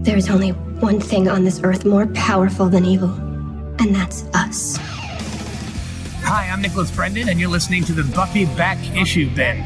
There's only one thing on this earth more powerful than evil, and that's us. Hi, I'm Nicholas Brendan, and you're listening to the Buffy Back Issue Bin.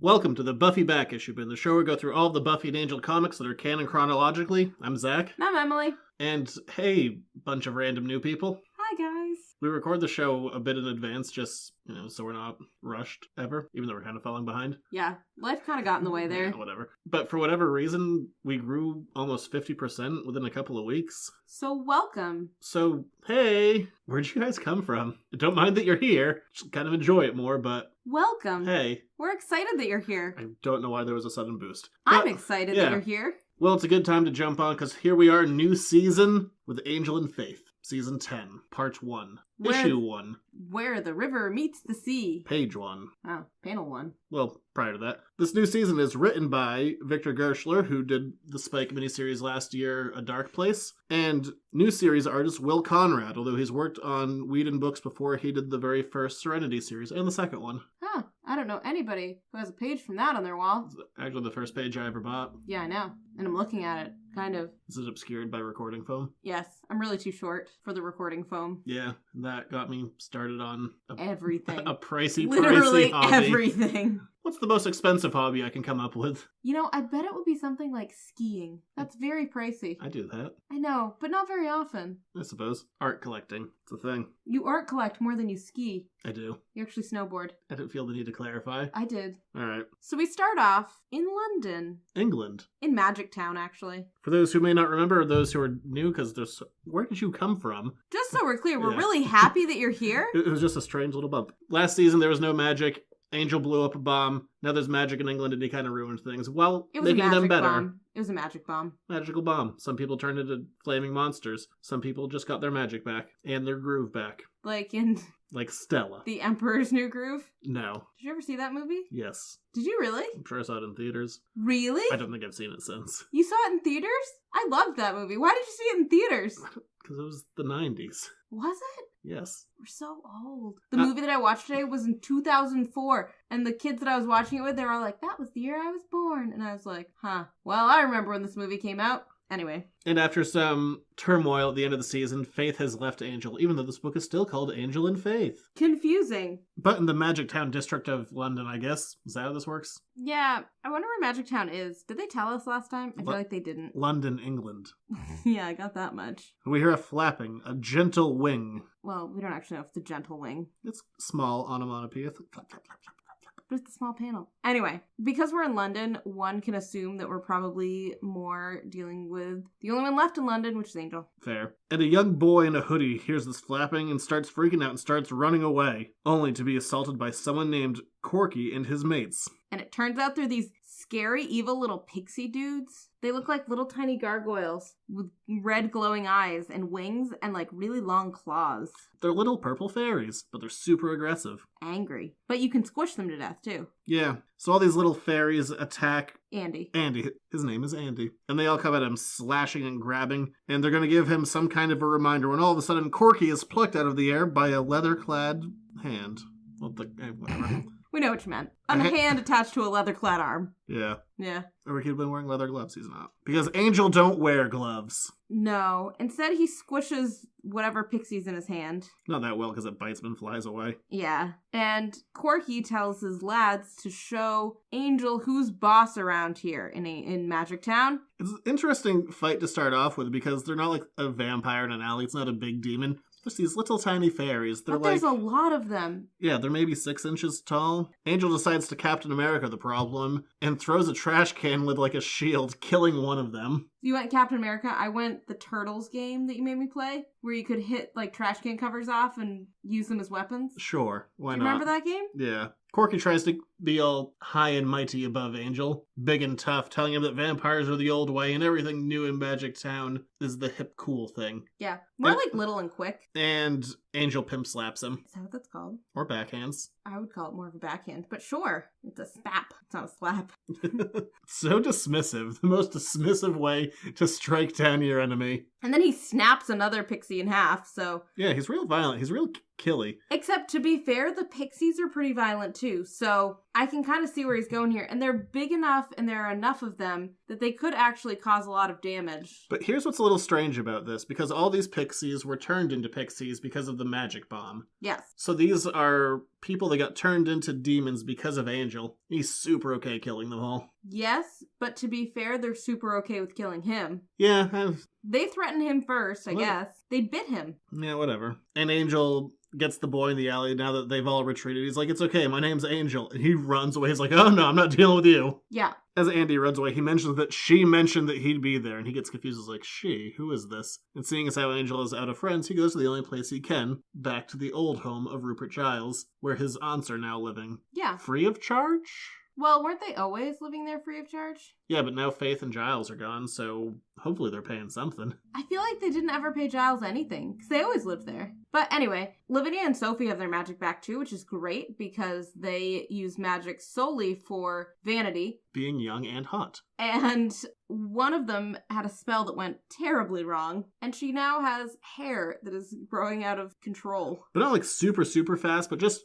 Welcome to the Buffy Back Issue Bin, the show where we go through all of the Buffy and Angel comics that are canon chronologically. I'm Zach. I'm Emily. And hey, bunch of random new people. Hi, guys. We record the show a bit in advance, just, so we're not rushed ever, even though we're kind of falling behind. Yeah, life kind of got in the way there. Yeah, whatever. But for whatever reason, we grew almost 50% within a couple of weeks. So welcome. So, hey, where'd you guys come from? Don't mind that you're here. Just kind of enjoy it more, but... Welcome. Hey. We're excited that you're here. I don't know why there was a sudden boost. I'm excited that you're here. Well, it's a good time to jump on, because here we are, new season with Angel and Faith. Season 10, Part 1, Issue 1. Where the river meets the sea. Page 1. Oh, panel 1. Well, prior to that. This new season is written by Victor Gershler, who did the Spike miniseries last year, A Dark Place, and new series artist Will Conrad, although he's worked on Whedon books before he did the very first Serenity series, and the second one. Huh, I don't know anybody who has a page from that on their wall. It's actually the first page I ever bought. Yeah, I know. And I'm looking at it, kind of. This is obscured by recording foam. Yes, I'm really too short for the recording foam. Yeah, that got me started on everything. A pricey Literally hobby. Everything. What's the most expensive hobby I can come up with? I bet it would be something like skiing. That's very pricey. I do that. I know, but not very often. I suppose. Art collecting. It's a thing. You art collect more than you ski. I do. You actually snowboard. I didn't feel the need to clarify. I did. Alright. So we start off in London. England. In Magic Town, actually. For those who may not remember, or those who are new, because there's... Where did you come from? Just so we're clear, we're really happy that you're here. It was just a strange little bump. Last season, there was no magic. Angel blew up a bomb. Now there's magic in England, and he kind of ruined things. Well, making them better. Bomb. It was a magic bomb. Magical bomb. Some people turned into flaming monsters. Some people just got their magic back. And their groove back. Like in... Like Stella. The Emperor's New Groove? No. Did you ever see that movie? Yes. Did you really? I'm sure I saw it in theaters. Really? I don't think I've seen it since. You saw it in theaters? I loved that movie. Why did you see it in theaters? Because it was the 90s. Was it? Yes. We're so old. The movie that I watched today was in 2004, and the kids that I was watching it with, they were all like, that was the year I was born. And I was like, huh. Well, I remember when this movie came out. Anyway. And after some turmoil at the end of the season, Faith has left Angel, even though this book is still called Angel and Faith. Confusing. But in the Magic Town district of London, I guess. Is that how this works? Yeah. I wonder where Magic Town is. Did they tell us last time? I feel like they didn't. London, England. Yeah, I got that much. We hear a flapping, a gentle wing. Well, we don't actually know if it's a gentle wing. It's small onomatopoeia. Flap, flap, flap, flap. But it's a small panel. Anyway, because we're in London, one can assume that we're probably more dealing with the only one left in London, which is Angel. Fair. And a young boy in a hoodie hears this flapping and starts freaking out and starts running away, only to be assaulted by someone named Corky and his mates. And it turns out they're these scary, evil little pixie dudes. They look like little tiny gargoyles with red glowing eyes and wings and like really long claws. They're little purple fairies, but they're super aggressive. Angry. But you can squish them to death too. Yeah. So all these little fairies attack Andy. His name is Andy. And they all come at him slashing and grabbing. And they're going to give him some kind of a reminder when all of a sudden Corky is plucked out of the air by a leather-clad hand. Well, whatever. We know what you meant. A hand attached to a leather-clad arm. Yeah. Yeah. Or he could have been wearing leather gloves. He's not. Because Angel don't wear gloves. No. Instead, he squishes whatever pixie's in his hand. Not that well, because it bites him and flies away. Yeah. And Corky tells his lads to show Angel who's boss around here in Magic Town. It's an interesting fight to start off with, because they're not like a vampire in an alley. It's not a big demon. There's these little tiny fairies. But there's a lot of them. Yeah, they're maybe 6 inches tall. Angel decides to Captain America the problem and throws a trash can with like a shield, killing one of them. You went Captain America. I went the Turtles game that you made me play, where you could hit like trash can covers off and use them as weapons. Sure, why not? Do you remember that game? Yeah. Corky tries to be all high and mighty above Angel, big and tough, telling him that vampires are the old way and everything new in Magic Town is the hip cool thing. Yeah, more like little and quick. And Angel pimp slaps him. Is that what that's called? Or backhands. I would call it more of a backhand, but sure, it's a spap. It's not a slap. So dismissive. The most dismissive way to strike down your enemy. And then he snaps another pixie in half, so... Yeah, he's real violent. He's real killy. Except, to be fair, the pixies are pretty violent, too. So I can kind of see where he's going here. And they're big enough, and there are enough of them, that they could actually cause a lot of damage. But here's what's a little strange about this, because all these pixies were turned into pixies because of the magic bomb. Yes. So these are people that got turned into demons because of Angel. He's super okay killing them all. Yes, but to be fair, they're super okay with killing him. Yeah, They threatened him first, I guess. They bit him. Yeah, whatever. And Angel gets the boy in the alley now that they've all retreated. He's like, it's okay, my name's Angel. And he runs away. He's like, oh no, I'm not dealing with you. Yeah. As Andy runs away, he mentions that she mentioned that he'd be there, and he gets confused. He's like, she? Who is this? And seeing as how Angel is out of friends, he goes to the only place he can, back to the old home of Rupert Giles, where his aunts are now living. Yeah. Free of charge? Well, weren't they always living there free of charge? Yeah, but now Faith and Giles are gone, so hopefully they're paying something. I feel like they didn't ever pay Giles anything, because they always lived there. But anyway, Lavinia and Sophie have their magic back too, which is great, because they use magic solely for vanity. Being young and hot. And one of them had a spell that went terribly wrong, and she now has hair that is growing out of control. But not like super, super fast, but just,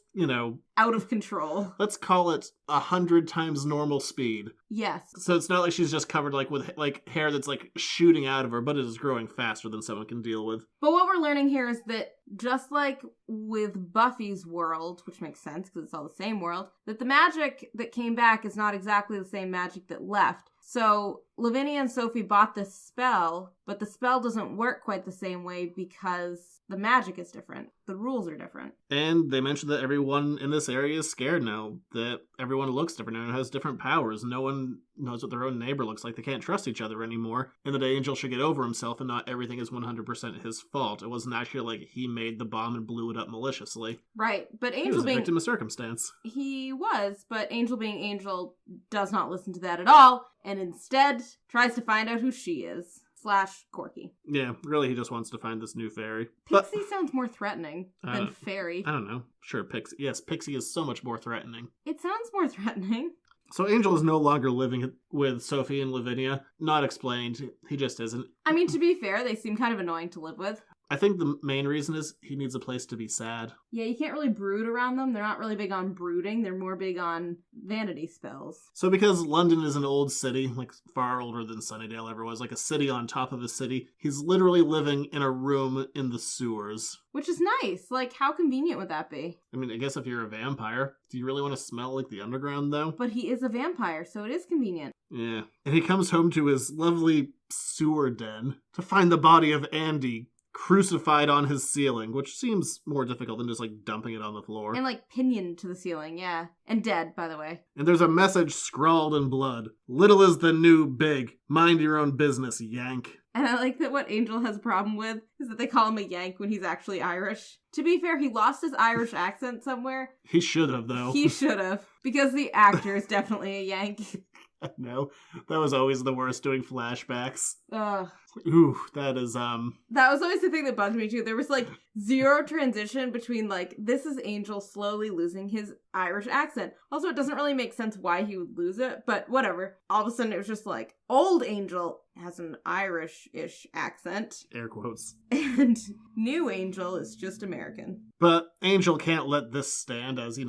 Out of control. let's call it 100 times normal speed. Yes. So it's not like she's just covered with hair that's shooting out of her, but it is growing faster than someone can deal with. But what we're learning here is that just like with Buffy's world, which makes sense because it's all the same world, that the magic that came back is not exactly the same magic that left. So Lavinia and Sophie bought this spell, but the spell doesn't work quite the same way because the magic is different. The rules are different. And they mentioned that everyone in this area is scared now, that everyone looks different and has different powers. No one knows what their own neighbor looks like. They can't trust each other anymore. And that Angel should get over himself and not everything is 100% his fault. It wasn't actually like he made the bomb and blew it up maliciously. Right, but He Angel was a being... victim of circumstance. He was, but Angel being Angel does not listen to that at all, and instead tries to find out who she is. / Corky. Yeah, really he just wants to find this new fairy. Pixie sounds more threatening than fairy. I don't know. Sure, Pixie. Yes, Pixie is so much more threatening. It sounds more threatening. So Angel is no longer living with Sophie and Lavinia. Not explained. He just isn't. I mean, to be fair, they seem kind of annoying to live with. I think the main reason is he needs a place to be sad. Yeah, you can't really brood around them. They're not really big on brooding. They're more big on vanity spells. So because London is an old city, far older than Sunnydale ever was, like a city on top of a city, he's literally living in a room in the sewers. Which is nice. How convenient would that be? I mean, I guess if you're a vampire, do you really want to smell like the underground, though? But he is a vampire, so it is convenient. Yeah. And he comes home to his lovely sewer den to find the body of Andy crucified on his ceiling, which seems more difficult than just dumping it on the floor. And pinioned to the ceiling, yeah. And dead, by the way. And there's a message scrawled in blood. Little is the new big. Mind your own business, Yank. And I like that what Angel has a problem with is that they call him a Yank when he's actually Irish. To be fair, he lost his Irish accent somewhere. He should have, though. He should have. Because the actor is definitely a Yank. No, that was always the worst, doing flashbacks. Ugh. Ooh, that is, That was always the thing that bugged me, too. There was, zero transition between, this is Angel slowly losing his Irish accent. Also, it doesn't really make sense why he would lose it, but whatever. All of a sudden, it was just old Angel has an Irish-ish accent. Air quotes. And new Angel is just American. But Angel can't let this stand as,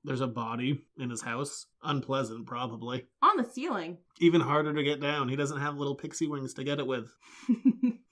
there's a body in his house. Unpleasant, probably. On the ceiling. Even harder to get down. He doesn't have little pixie wings to get it with.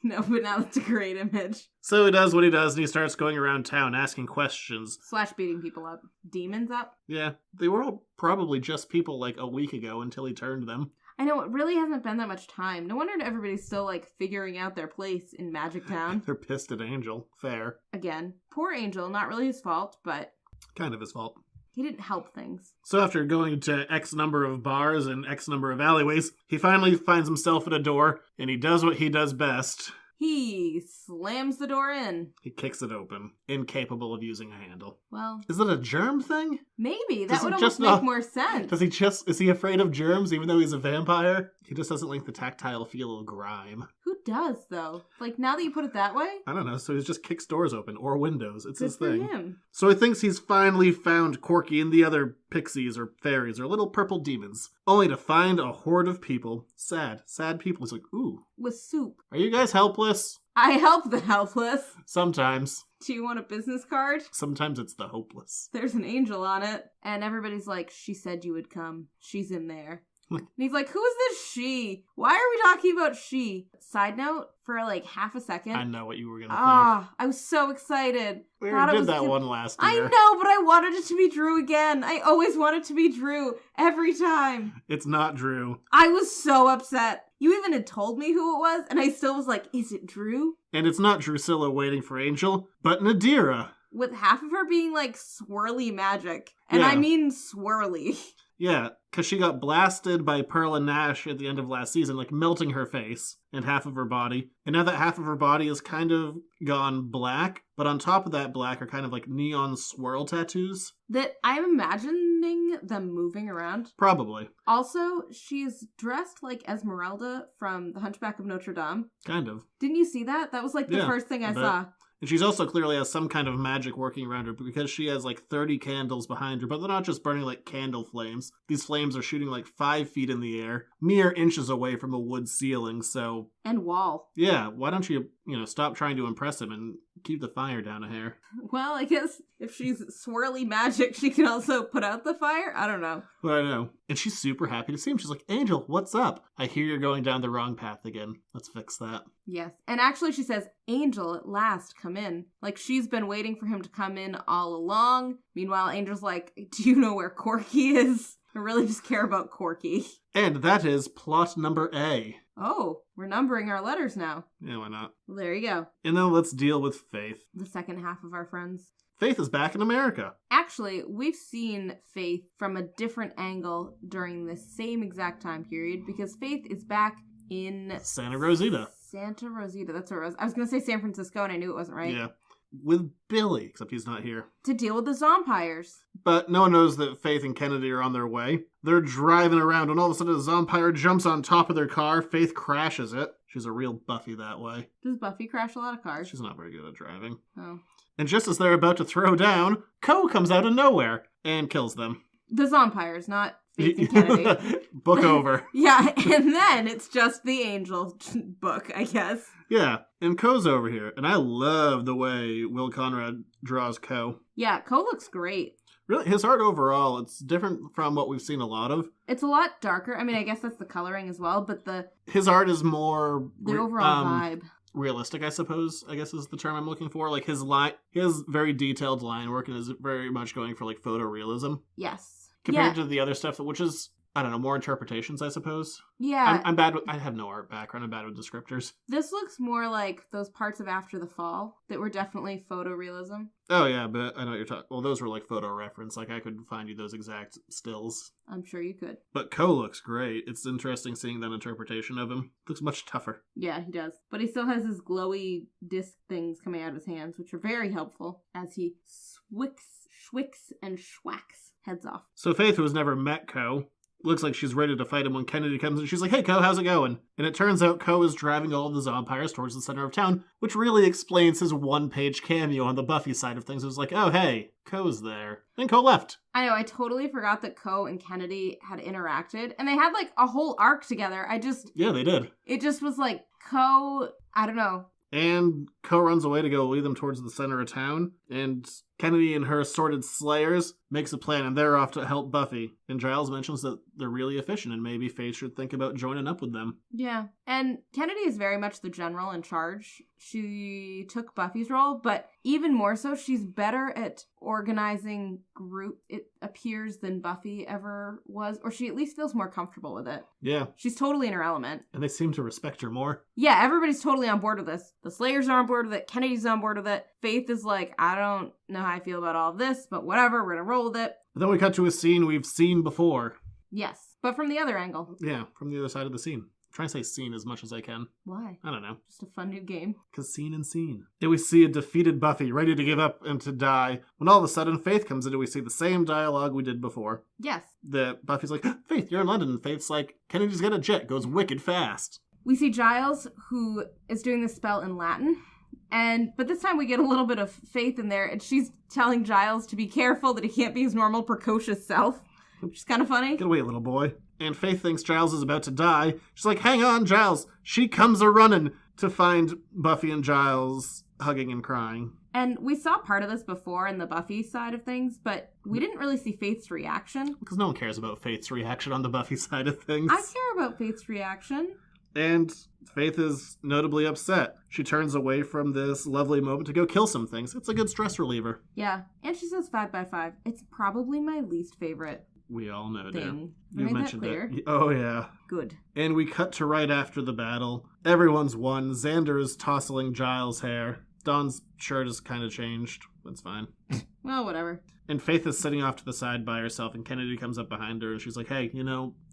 No, but now that's a great image. So he does what he does, and he starts going around town asking questions. / beating people up. Demons up? Yeah, they were all probably just people a week ago until he turned them. I know, it really hasn't been that much time. No wonder everybody's still, figuring out their place in Magic Town. They're pissed at Angel. Fair. Again, poor Angel, not really his fault, but... Kind of his fault. He didn't help things. So after going to X number of bars and X number of alleyways, he finally finds himself at a door, and he does what he does best. He slams the door in. He kicks it open, incapable of using a handle. Well... Is it a germ thing? Maybe. That would almost make more sense. Is he afraid of germs even though he's a vampire? He just doesn't like the tactile feel of grime. Who does, though? Like, now that you put it that way? I don't know, so he just kicks doors open, or windows. It's Good his for thing. him. So he thinks he's finally found Corky and the other pixies or fairies or little purple demons, only to find a horde of people. Sad people. He's like, ooh. With soup. Are you guys helpless? I help the helpless. Sometimes. Do you want a business card? Sometimes it's the hopeless. There's an angel on it. And everybody's like, she said you would come. She's in there. And he's like, who is this she? Why are we talking about she? Side note, for like half a second. I know what you were going to think. I was so excited. We already did that one last year. I know, but I wanted it to be Drew again. I always want it to be Drew. Every time. It's not Drew. I was so upset. You even had told me who it was, and I still was like, is it Drew? And it's not Drusilla waiting for Angel, but Nadira. With half of her being like swirly magic. And I mean swirly. Yeah, because she got blasted by Pearl and Nash at the end of last season, like melting her face and half of her body. And now that half of her body is kind of gone black, but on top of that black are kind of like neon swirl tattoos. That I'm imagining them moving around. Probably. Also, she's dressed like Esmeralda from The Hunchback of Notre Dame. Kind of. Didn't you see that? That was like the first thing I saw. And she's also clearly has some kind of magic working around her because she has like 30 candles behind her, but they're not just burning like candle flames. These flames are shooting like 5 feet in the air, mere inches away from a wood ceiling, so... And wall. Yeah, why don't you, stop trying to impress him and keep the fire down a hair? Well, I guess if she's swirly magic, she can also put out the fire? I don't know. Well, I know. And she's super happy to see him. She's like, Angel, what's up? I hear you're going down the wrong path again. Let's fix that. Yes. And actually she says, Angel, at last, come in. Like, she's been waiting for him to come in all along. Meanwhile, Angel's like, do you know where Corky is? I really just care about Corky. And that is plot number A. Oh, we're numbering our letters now. Yeah, why not? Well, there you go. And then let's deal with Faith. The second half of our friends. Faith is back in America. Actually, we've seen Faith from a different angle during the same exact time period because Faith is back in... Santa Rosita. Santa Rosita, that's where it was. I was going to say San Francisco and I knew it wasn't right. Yeah. With Billy, except he's not here. To deal with the zompires. But no one knows that Faith and Kennedy are on their way. They're driving around and all of a sudden a zompire jumps on top of their car. Faith crashes it. She's a real Buffy that way. Does Buffy crash a lot of cars? She's not very good at driving. Oh. And just as they're about to throw down, Ko comes out of nowhere and kills them. The zompires, not Faith and Kennedy. Book over. Yeah, and then it's just the Angel book, I guess. Yeah, and Ko's over here. And I love the way Will Conrad draws Ko. Yeah, Ko looks great. Really, his art overall, it's different from what we've seen a lot of. It's a lot darker. I mean, I guess that's the coloring as well, but his art is more... the overall vibe. Realistic, I suppose, I guess is the term I'm looking for. Like, his very detailed line work and is very much going for, like, photorealism. Yes. Compared to the other stuff, which is... I don't know, more interpretations, I suppose. Yeah. I'm bad with, I have no art background. I'm bad with descriptors. This looks more like those parts of After the Fall that were definitely photorealism. Oh, yeah, but I know what you're talking... Well, those were, like, photo reference. Like, I could find you those exact stills. I'm sure you could. But Ko looks great. It's interesting seeing that interpretation of him. Looks much tougher. Yeah, he does. But he still has his glowy disc things coming out of his hands, which are very helpful as he schwicks, and schwacks heads off. So Faith, who has never met Ko, looks like she's ready to fight him when Kennedy comes in. She's like, hey, Ko, how's it going? And it turns out Ko is driving all of the zompires towards the center of town, which really explains his one-page cameo on the Buffy side of things. It was like, oh, hey, Ko's there. Then Ko left. I know, I totally forgot that Ko and Kennedy had interacted, and they had, like, a whole arc together. Yeah, they did. It just was like, Ko, I don't know. And Ko runs away to go lead them towards the center of town, and Kennedy and her assorted slayers makes a plan, and they're off to help Buffy. And Giles mentions that they're really efficient, and maybe Faith should think about joining up with them. Yeah, and Kennedy is very much the general in charge. She took Buffy's role, but even more so, she's better at organizing group, it appears, than Buffy ever was, or she at least feels more comfortable with it. Yeah. She's totally in her element. And they seem to respect her more. Yeah, everybody's totally on board with this. The Slayers are on board with it, Kennedy's on board with it. Faith is like, I don't know how I feel about all of this, but whatever, we're gonna roll with it. But then we cut to a scene we've seen before. Yes, but from the other angle. Yeah, from the other side of the scene. trying to say scene as much as I can. Why? I don't know. Just a fun new game. Because scene and scene. Then we see a defeated Buffy, ready to give up and to die. When all of a sudden Faith comes in and we see the same dialogue we did before. Yes. Buffy's like, Faith, you're in London. And Faith's like, Kennedy's got a jet. Goes wicked fast. We see Giles, who is doing this spell in Latin. But this time we get a little bit of Faith in there, and she's telling Giles to be careful that he can't be his normal precocious self, which is kind of funny. Get away, little boy. And Faith thinks Giles is about to die. She's like, hang on, Giles. She comes a-running to find Buffy and Giles hugging and crying. And we saw part of this before in the Buffy side of things, but we didn't really see Faith's reaction. Because no one cares about Faith's reaction on the Buffy side of things. I care about Faith's reaction. And Faith is notably upset. She turns away from this lovely moment to go kill some things. It's a good stress reliever. Yeah, and she says 5 by 5. It's probably my least favorite We all know, thing. dear. You mentioned that clear? it. Oh, yeah. Good. And we cut to right after the battle. Everyone's won. Xander is tousling Giles' hair. Dawn's shirt has kind of changed. That's fine. Well, whatever. And Faith is sitting off to the side by herself, and Kennedy comes up behind her, and she's like, hey,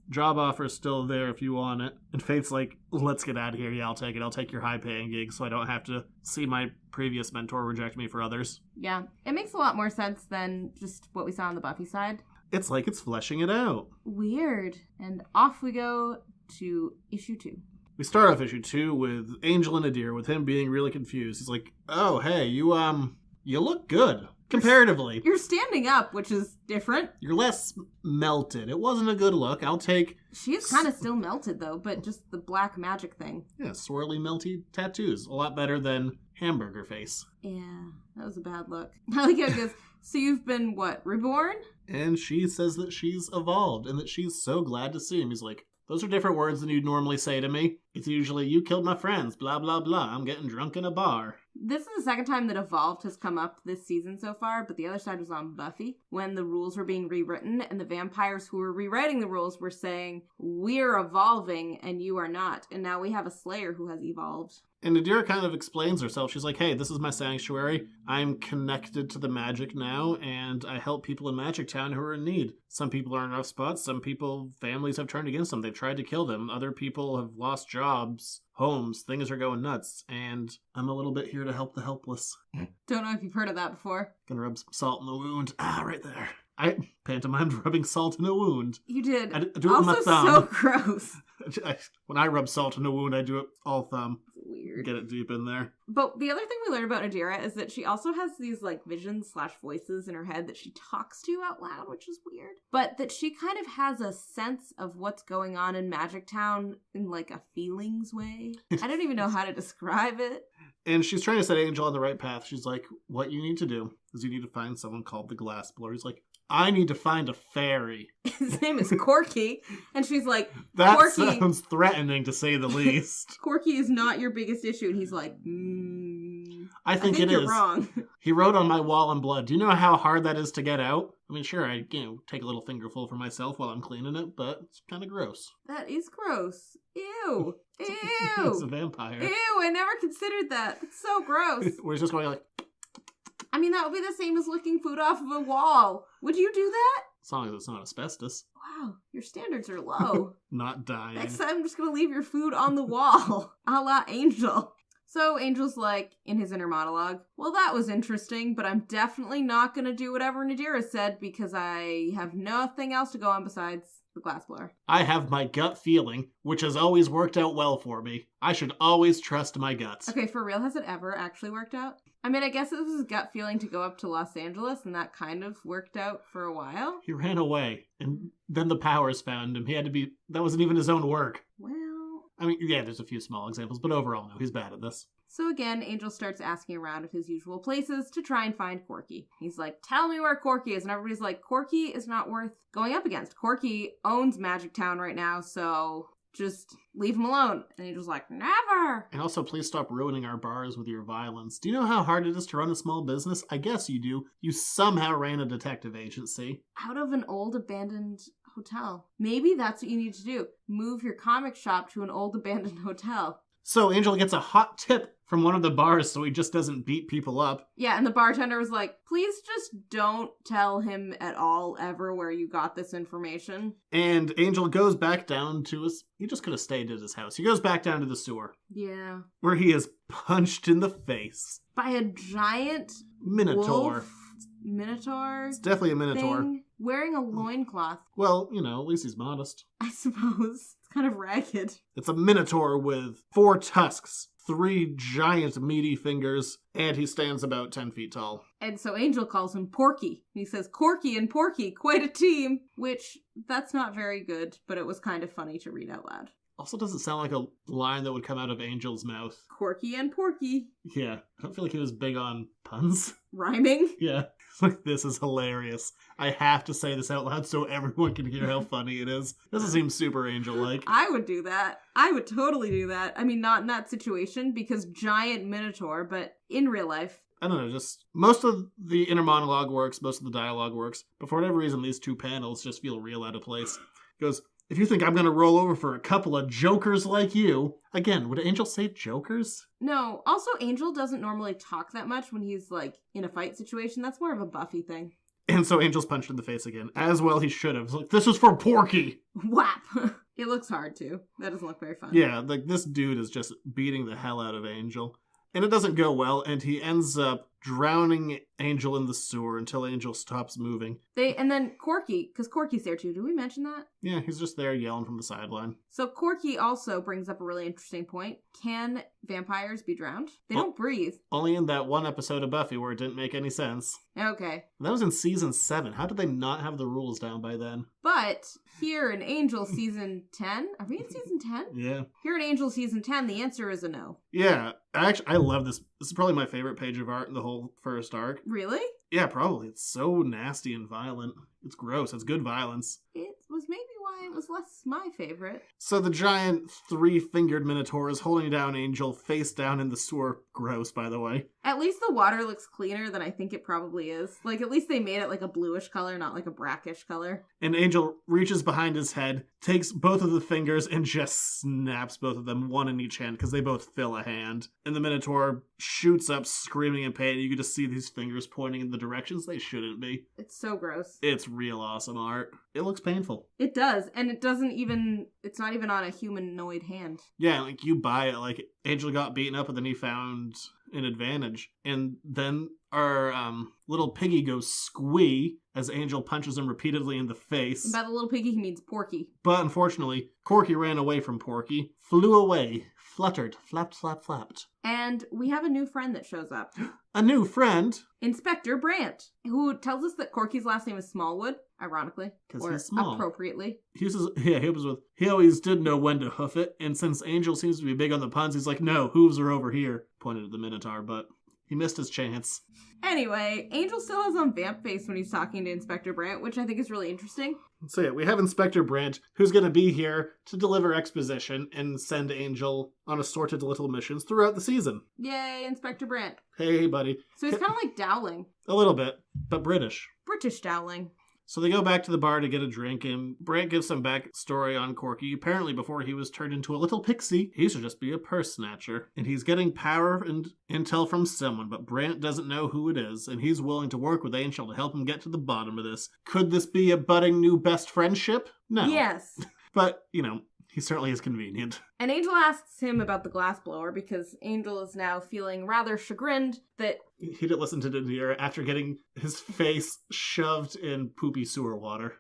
job offer's still there if you want it. And Faith's like, let's get out of here. Yeah, I'll take it. I'll take your high-paying gig so I don't have to see my previous mentor reject me for others. Yeah, it makes a lot more sense than just what we saw on the Buffy side. It's like it's fleshing it out. Weird. And off we go to issue 2. We start off issue 2 with Angel and Nadir, with him being really confused. He's like, oh, hey, you look good. Comparatively. You're standing up, which is different. You're less melted. It wasn't a good look. I'll take... She is kind of still melted, though, but just the black magic thing. Yeah, swirly, melty tattoos. A lot better than hamburger face. Yeah, that was a bad look. I like how it goes, so you've been, reborn? And she says that she's evolved and that she's so glad to see him. He's like, those are different words than you'd normally say to me. It's usually, you killed my friends, blah, blah, blah. I'm getting drunk in a bar. This is the second time that Evolved has come up this season so far, but the other side was on Buffy, when the rules were being rewritten, and the vampires who were rewriting the rules were saying, we're evolving, and you are not. And now we have a Slayer who has evolved. And Nadira kind of explains herself. She's like, hey, this is my sanctuary. I'm connected to the magic now, and I help people in Magic Town who are in need. Some people are in rough spots. Some people, families have turned against them. They've tried to kill them. Other people have lost jobs, homes. Things are going nuts. And I'm a little bit here to help the helpless. Don't know if you've heard of that before. Gonna rub some salt in the wound. Ah, right there. I pantomimed rubbing salt in a wound. You did. I do it with my thumb. Also so gross. When I rub salt in a wound, I do it all thumb. Weird. Get it deep in there. But the other thing we learned about Nadira is that she also has these visions / voices in her head that she talks to out loud, which is weird. But that she kind of has a sense of what's going on in Magic Town in a feelings way. I don't even know how to describe it. And she's trying to set Angel on the right path. She's like, what you need to do is you need to find someone called the Glass Blower. He's like, I need to find a fairy. His name is Corky. And she's like, that Corky sounds threatening to say the least. Corky is not your biggest issue. And he's like, I think you're is. Wrong. He wrote on my wall in blood. Do you know how hard that is to get out? I mean, sure, I take a little fingerful for myself while I'm cleaning it, but it's kind of gross. That is gross. Ew. Ew. He's a vampire. Ew, I never considered that. It's so gross. We're just going I mean, that would be the same as licking food off of a wall. Would you do that? As long as it's not asbestos. Wow, your standards are low. Not dying. Next time I'm just going to leave your food on the wall. A la Angel. So Angel's like, in his inner monologue, well, that was interesting, but I'm definitely not going to do whatever Nadira said because I have nothing else to go on besides the Glass Blower. I have my gut feeling, which has always worked out well for me. I should always trust my guts. Okay, for real, has it ever actually worked out? I mean, I guess it was his gut feeling to go up to Los Angeles, and that kind of worked out for a while. He ran away, and then the powers found him. That wasn't even his own work. Well, I mean, yeah, there's a few small examples, but overall, no, he's bad at this. So again, Angel starts asking around at his usual places to try and find Corky. He's like, tell me where Corky is. And everybody's like, Corky is not worth going up against. Corky owns Magic Town right now, so just leave him alone. And Angel's like, never! And also, please stop ruining our bars with your violence. Do you know how hard it is to run a small business? I guess you do. You somehow ran a detective agency. Out of an old abandoned hotel. Maybe that's what you need to do. Move your comic shop to an old abandoned hotel. So Angel gets a hot tip from one of the bars so he just doesn't beat people up. Yeah, and the bartender was like, please just don't tell him at all ever where you got this information. And Angel goes back down to his... He just could have stayed at his house. He goes back down to the sewer. Yeah. Where he is punched in the face. By a giant Minotaur. Minotaur? It's definitely a Minotaur. Thing, wearing a loincloth. Well, you know, at least he's modest. I suppose. It's kind of ragged. It's a Minotaur with 4 tusks, 3 giant meaty fingers, and he stands about 10 feet tall. And so Angel calls him Porky. And he says, Corky and Porky, quite a team. Which, that's not very good, but it was kind of funny to read out loud. Also doesn't sound like a line that would come out of Angel's mouth. Corky and Porky. Yeah, I don't feel like he was big on puns. Rhyming? Yeah. Like, this is hilarious. I have to say this out loud so everyone can hear how funny it is. Doesn't seem super Angel-like. I would do that. I would totally do that. I mean, not in that situation, because giant Minotaur, but in real life. I don't know, just most of the inner monologue works, most of the dialogue works, but for whatever reason, these 2 panels just feel real out of place. He goes, if you think I'm going to roll over for a couple of jokers like you... Again, would Angel say jokers? No. Also, Angel doesn't normally talk that much when he's, like, in a fight situation. That's more of a Buffy thing. And so Angel's punched in the face again. As well he should have. It's like, this is for Porky! Whap! It looks hard, too. That doesn't look very fun. Yeah, like, this dude is just beating the hell out of Angel. And it doesn't go well, and he ends up drowning Angel in the sewer until Angel stops moving. And then Corky, because Corky's there too. Did we mention that? Yeah, he's just there yelling from the sideline. So Corky also brings up a really interesting point. Can vampires be drowned? They don't breathe. Only in that one episode of Buffy where it didn't make any sense. Okay. That was in season 7. How did they not have the rules down by then? But here in Angel season 10, are we in season 10? Yeah. Here in Angel season 10, the answer is a no. Yeah, I love this. This is probably my favorite page of art in the whole first arc. Really? Yeah, probably. It's so nasty and violent. It's gross. It's good violence. It was maybe why it was less my favorite. So the giant 3-fingered Minotaur is holding down Angel face down in the sewer. Gross, by the way. At least the water looks cleaner than I think it probably is. Like, at least they made it like a bluish color, not like a brackish color. And Angel reaches behind his head, takes both of the fingers, and just snaps both of them, one in each hand, because they both fill a hand. And the Minotaur shoots up, screaming in pain. You can just see these fingers pointing in the directions they shouldn't be. It's so gross. It's real awesome art. It looks painful. It does, and it's not even on a humanoid hand. Yeah, like, you buy it. Like, Angel got beaten up, and then he found an advantage. And then our little piggy goes squee as Angel punches him repeatedly in the face. And by the little piggy, he means Porky. But unfortunately, Corky ran away from Porky, flew away, fluttered, flapped, flapped, flapped. And we have a new friend that shows up. A new friend? Inspector Brandt, who tells us that Corky's last name is Smallwood, ironically. Because or he's small. appropriately. He always did know when to hoof it, and since Angel seems to be big on the puns, he's like, no, hooves are over here. Pointed at the Minotaur, but he missed his chance. Anyway, Angel still has on vamp face when he's talking to Inspector Brandt, which I think is really interesting. So yeah, we have Inspector Brandt, who's going to be here to deliver exposition and send Angel on assorted little missions throughout the season. Yay, Inspector Brandt. Hey, buddy. So he's kind of like Dowling. A little bit, but British. British Dowling. So they go back to the bar to get a drink, and Brandt gives some backstory on Corky. Apparently, before he was turned into a little pixie, he used to just be a purse snatcher. And he's getting power and intel from someone, but Brandt doesn't know who it is, and he's willing to work with Angel to help him get to the bottom of this. Could this be a budding new best friendship? No. Yes. But, you know, he certainly is convenient. And Angel asks him about the glassblower because Angel is now feeling rather chagrined that... He didn't listen to Dindira after getting his face shoved in poopy sewer water.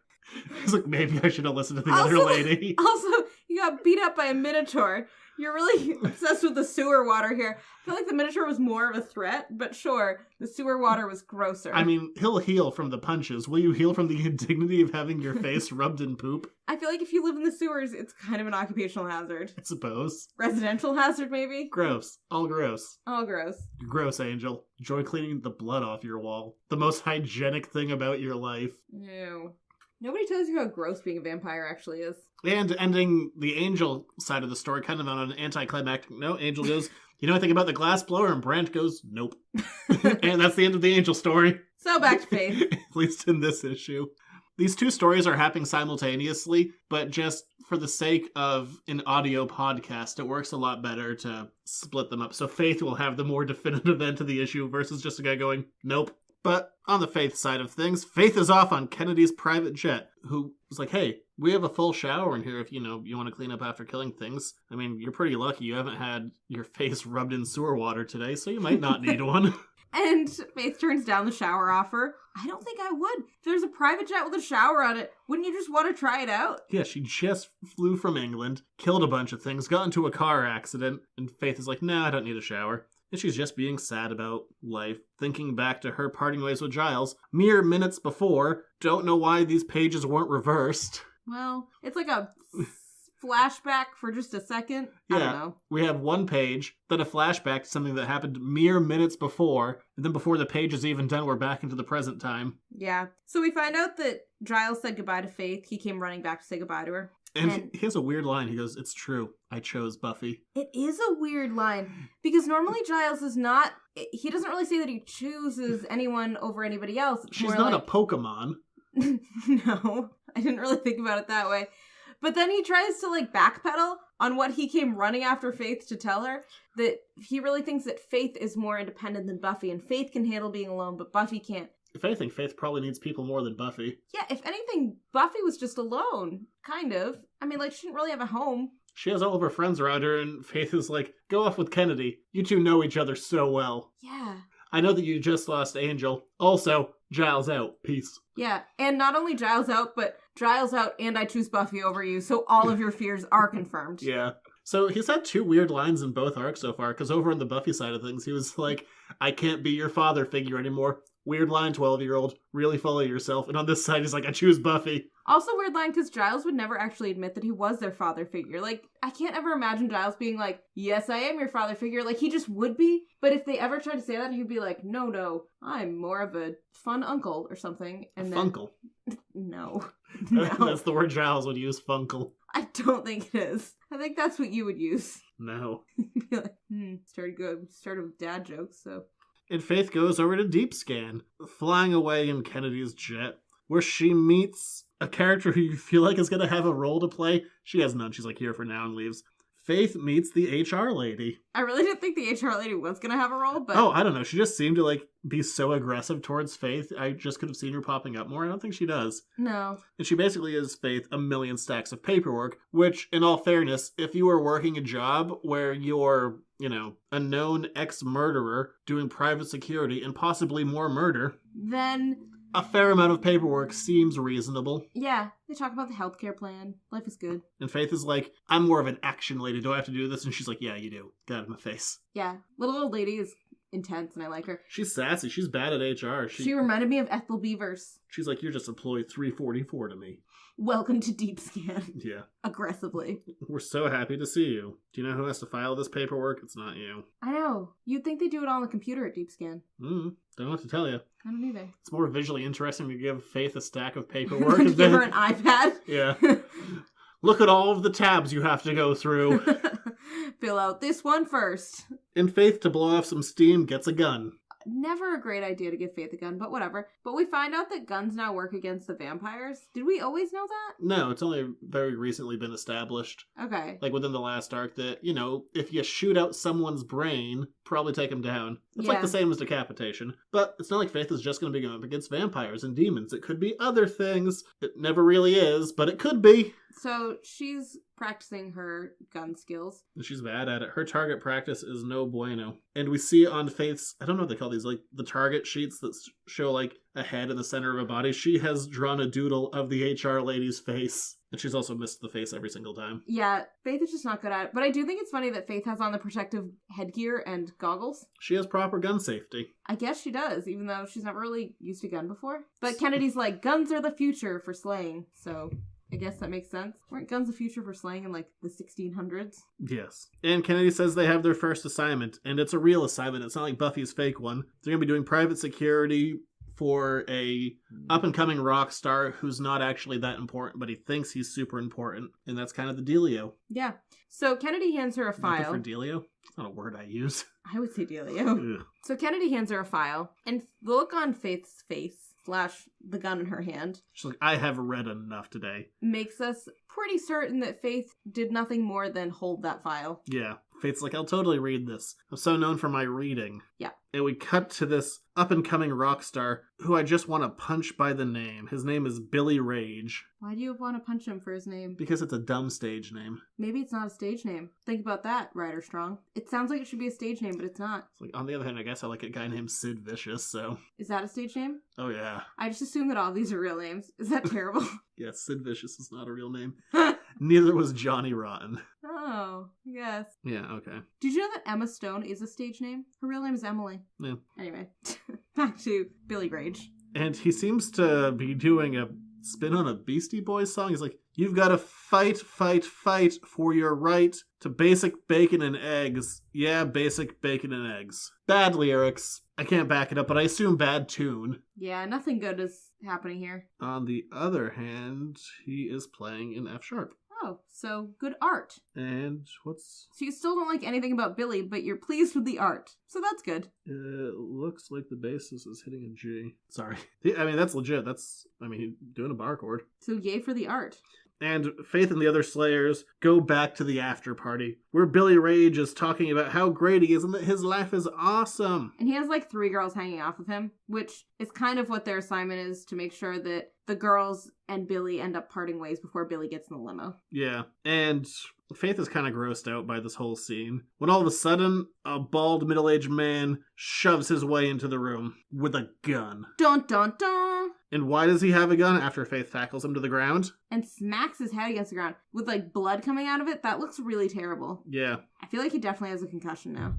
He's like, maybe I should have listened to the other lady. Also, he got beat up by a Minotaur. You're really obsessed with the sewer water here. I feel like the Minotaur was more of a threat, but sure, the sewer water was grosser. I mean, he'll heal from the punches. Will you heal from the indignity of having your face rubbed in poop? I feel like if you live in the sewers, it's kind of an occupational hazard. I suppose. Residential hazard, maybe? Gross. All gross. All gross. You're gross, Angel. Enjoy cleaning the blood off your wall. The most hygienic thing about your life. Ew. Nobody tells you how gross being a vampire actually is. And ending the Angel side of the story kind of on an anticlimactic note, Angel goes, you know anything about the glass blower? And Brandt goes, nope. And that's the end of the Angel story. So back to Faith. At least in this issue. these two stories are happening simultaneously, but just for the sake of an audio podcast, it works a lot better to split them up. So Faith will have the more definitive end to the issue versus just a guy going, nope. But on the Faith side of things, Faith is off on Kennedy's private jet, who was like, hey, we have a full shower in here if, you want to clean up after killing things. I mean, you're pretty lucky you haven't had your face rubbed in sewer water today, so you might not need one. And Faith turns down the shower offer. I don't think I would. If there's a private jet with a shower on it, wouldn't you just want to try it out? Yeah, she just flew from England, killed a bunch of things, got into a car accident, and Faith is like, nah, I don't need a shower. And she's just being sad about life, thinking back to her parting ways with Giles mere minutes before. Don't know why these pages weren't reversed. Well, it's like a flashback for just a second. Yeah, I don't know. We have one page, then a flashback to something that happened mere minutes before, and then before the page is even done, we're back into the present time. Yeah. So we find out that Giles said goodbye to Faith. He came running back to say goodbye to her. And he has a weird line. He goes, it's true. I chose Buffy. It is a weird line. Because normally Giles is not... He doesn't really say that he chooses anyone over anybody else. It's She's more not like, a Pokemon. No. I didn't really think about it that way. But then he tries to, backpedal on what he came running after Faith to tell her. That he really thinks that Faith is more independent than Buffy. And Faith can handle being alone, but Buffy can't. If anything, Faith probably needs people more than Buffy. Yeah, if anything, Buffy was just alone. Kind of. I mean, she didn't really have a home. She has all of her friends around her, and Faith is like, go off with Kennedy. You two know each other so well. Yeah. I know that you just lost Angel. Also, Giles out. Peace. Yeah, and not only Giles out, but Giles out and I choose Buffy over you, so all of your fears are confirmed. Yeah. So he's had two weird lines in both arcs so far, because over on the Buffy side of things, he was like, I can't be your father figure anymore. Weird line, 12-year-old. Really follow yourself. And on this side, he's like, I choose Buffy. Also weird line, because Giles would never actually admit that he was their father figure. I can't ever imagine Giles being like, yes, I am your father figure. He just would be. But if they ever tried to say that, he'd be like, no, I'm more of a fun uncle or something. And then... Funkle. No. That's the word Giles would use, Funkle. I don't think it is. I think that's what you would use. No. You'd be like, started with dad jokes, so... And Faith goes over to Deep Scan, flying away in Kennedy's jet, where she meets a character who you feel like is going to have a role to play. She has none. She's here for now and leaves. Faith meets the HR lady. I really didn't think the HR lady was going to have a role, but... Oh, I don't know. She just seemed to, be so aggressive towards Faith. I just could have seen her popping up more. I don't think she does. No. And she basically is Faith a million stacks of paperwork, which, in all fairness, if you were working a job where you're, a known ex-murderer doing private security and possibly more murder... Then... a fair amount of paperwork seems reasonable. Yeah, they talk about the healthcare plan. Life is good. And Faith is like, I'm more of an action lady. Do I have to do this? And she's like, yeah, you do. Get out of my face. Yeah, little old lady is intense and I like her. She's sassy. She's bad at HR. She reminded me of Ethel Beavers. She's like, you're just employee 344 to me. Welcome to Deep Scan. Yeah. Aggressively. We're so happy to see you. Do you know who has to file this paperwork? It's not you. I know. You'd think they do it all on the computer at Deep Scan. Don't know what to tell you. I don't either. It's more visually interesting to give Faith a stack of paperwork. To give her an iPad? Yeah. Look at all of the tabs you have to go through. Fill out this one first. And Faith, to blow off some steam, gets a gun. Never a great idea to give Faith a gun, but whatever. But we find out that guns now work against the vampires. Did we always know that? No, it's only very recently been established. Okay. Within the last arc that, if you shoot out someone's brain, probably take them down. It's the same as decapitation. But it's not like Faith is just going to be going up against vampires and demons. It could be other things. It never really is, but it could be. So she's practicing her gun skills. And she's bad at it. Her target practice is no bueno. And we see on Faith's, I don't know what they call these, the target sheets that show a head in the center of a body. She has drawn a doodle of the HR lady's face. And she's also missed the face every single time. Yeah, Faith is just not good at it. But I do think it's funny that Faith has on the protective headgear and goggles. She has proper gun safety. I guess she does, even though she's never really used a gun before. But Kennedy's like, guns are the future for slaying, so... I guess that makes sense. Weren't guns the future for slaying in the 1600s? Yes. And Kennedy says they have their first assignment, and it's a real assignment. It's not like Buffy's fake one. They're going to be doing private security for a up-and-coming rock star who's not actually that important, but he thinks he's super important, and that's kind of the dealio. Yeah. So Kennedy hands her a file. For dealio? It's not a word I use. I would say dealio. So Kennedy hands her a file, and the look on Faith's face flash the gun in her hand. She's like, I have read enough today. Makes us pretty certain that Faith did nothing more than hold that file. Yeah. Faith's like, I'll totally read this. I'm so known for my reading. Yeah. And we cut to this up-and-coming rock star who I just want to punch by the name. His name is Billy Rage. Why do you want to punch him for his name? Because it's a dumb stage name. Maybe it's not a stage name. Think about that, Ryder Strong. It sounds like it should be a stage name, but it's not. It's like, on the other hand, I guess I like a guy named Sid Vicious, so... Is that a stage name? Oh, yeah. I just assume that all these are real names. Is that terrible? Yes, Sid Vicious is not a real name. Neither was Johnny Rotten. Oh, yes. Yeah, okay. Did you know that Emma Stone is a stage name? Her real name is Emily. Yeah. Anyway, back to Billy Rage. And he seems to be doing a spin on a Beastie Boys song. He's like, you've got to fight, fight, fight for your right to basic bacon and eggs. Yeah, basic bacon and eggs. Bad lyrics. I can't back it up, but I assume bad tune. Yeah, nothing good is happening here. On the other hand, he is playing in F sharp. Oh, so good art. And what's... So you still don't like anything about Billy, but you're pleased with the art. So that's good. It looks like the bassist is hitting a G. Sorry. I mean, that's legit. He's doing a bar chord. So yay for the art. And Faith and the other Slayers go back to the after party, where Billy Rage is talking about how great he is and that his life is awesome. And he has like 3 girls hanging off of him, which is kind of what their assignment is, to make sure that the girls and Billy end up parting ways before Billy gets in the limo. Yeah, and Faith is kind of grossed out by this whole scene, when all of a sudden, a bald middle-aged man shoves his way into the room with a gun. Dun dun dun! And why does he have a gun after Faith tackles him to the ground? And smacks his head against the ground with like blood coming out of it. That looks really terrible. Yeah. I feel like he definitely has a concussion now.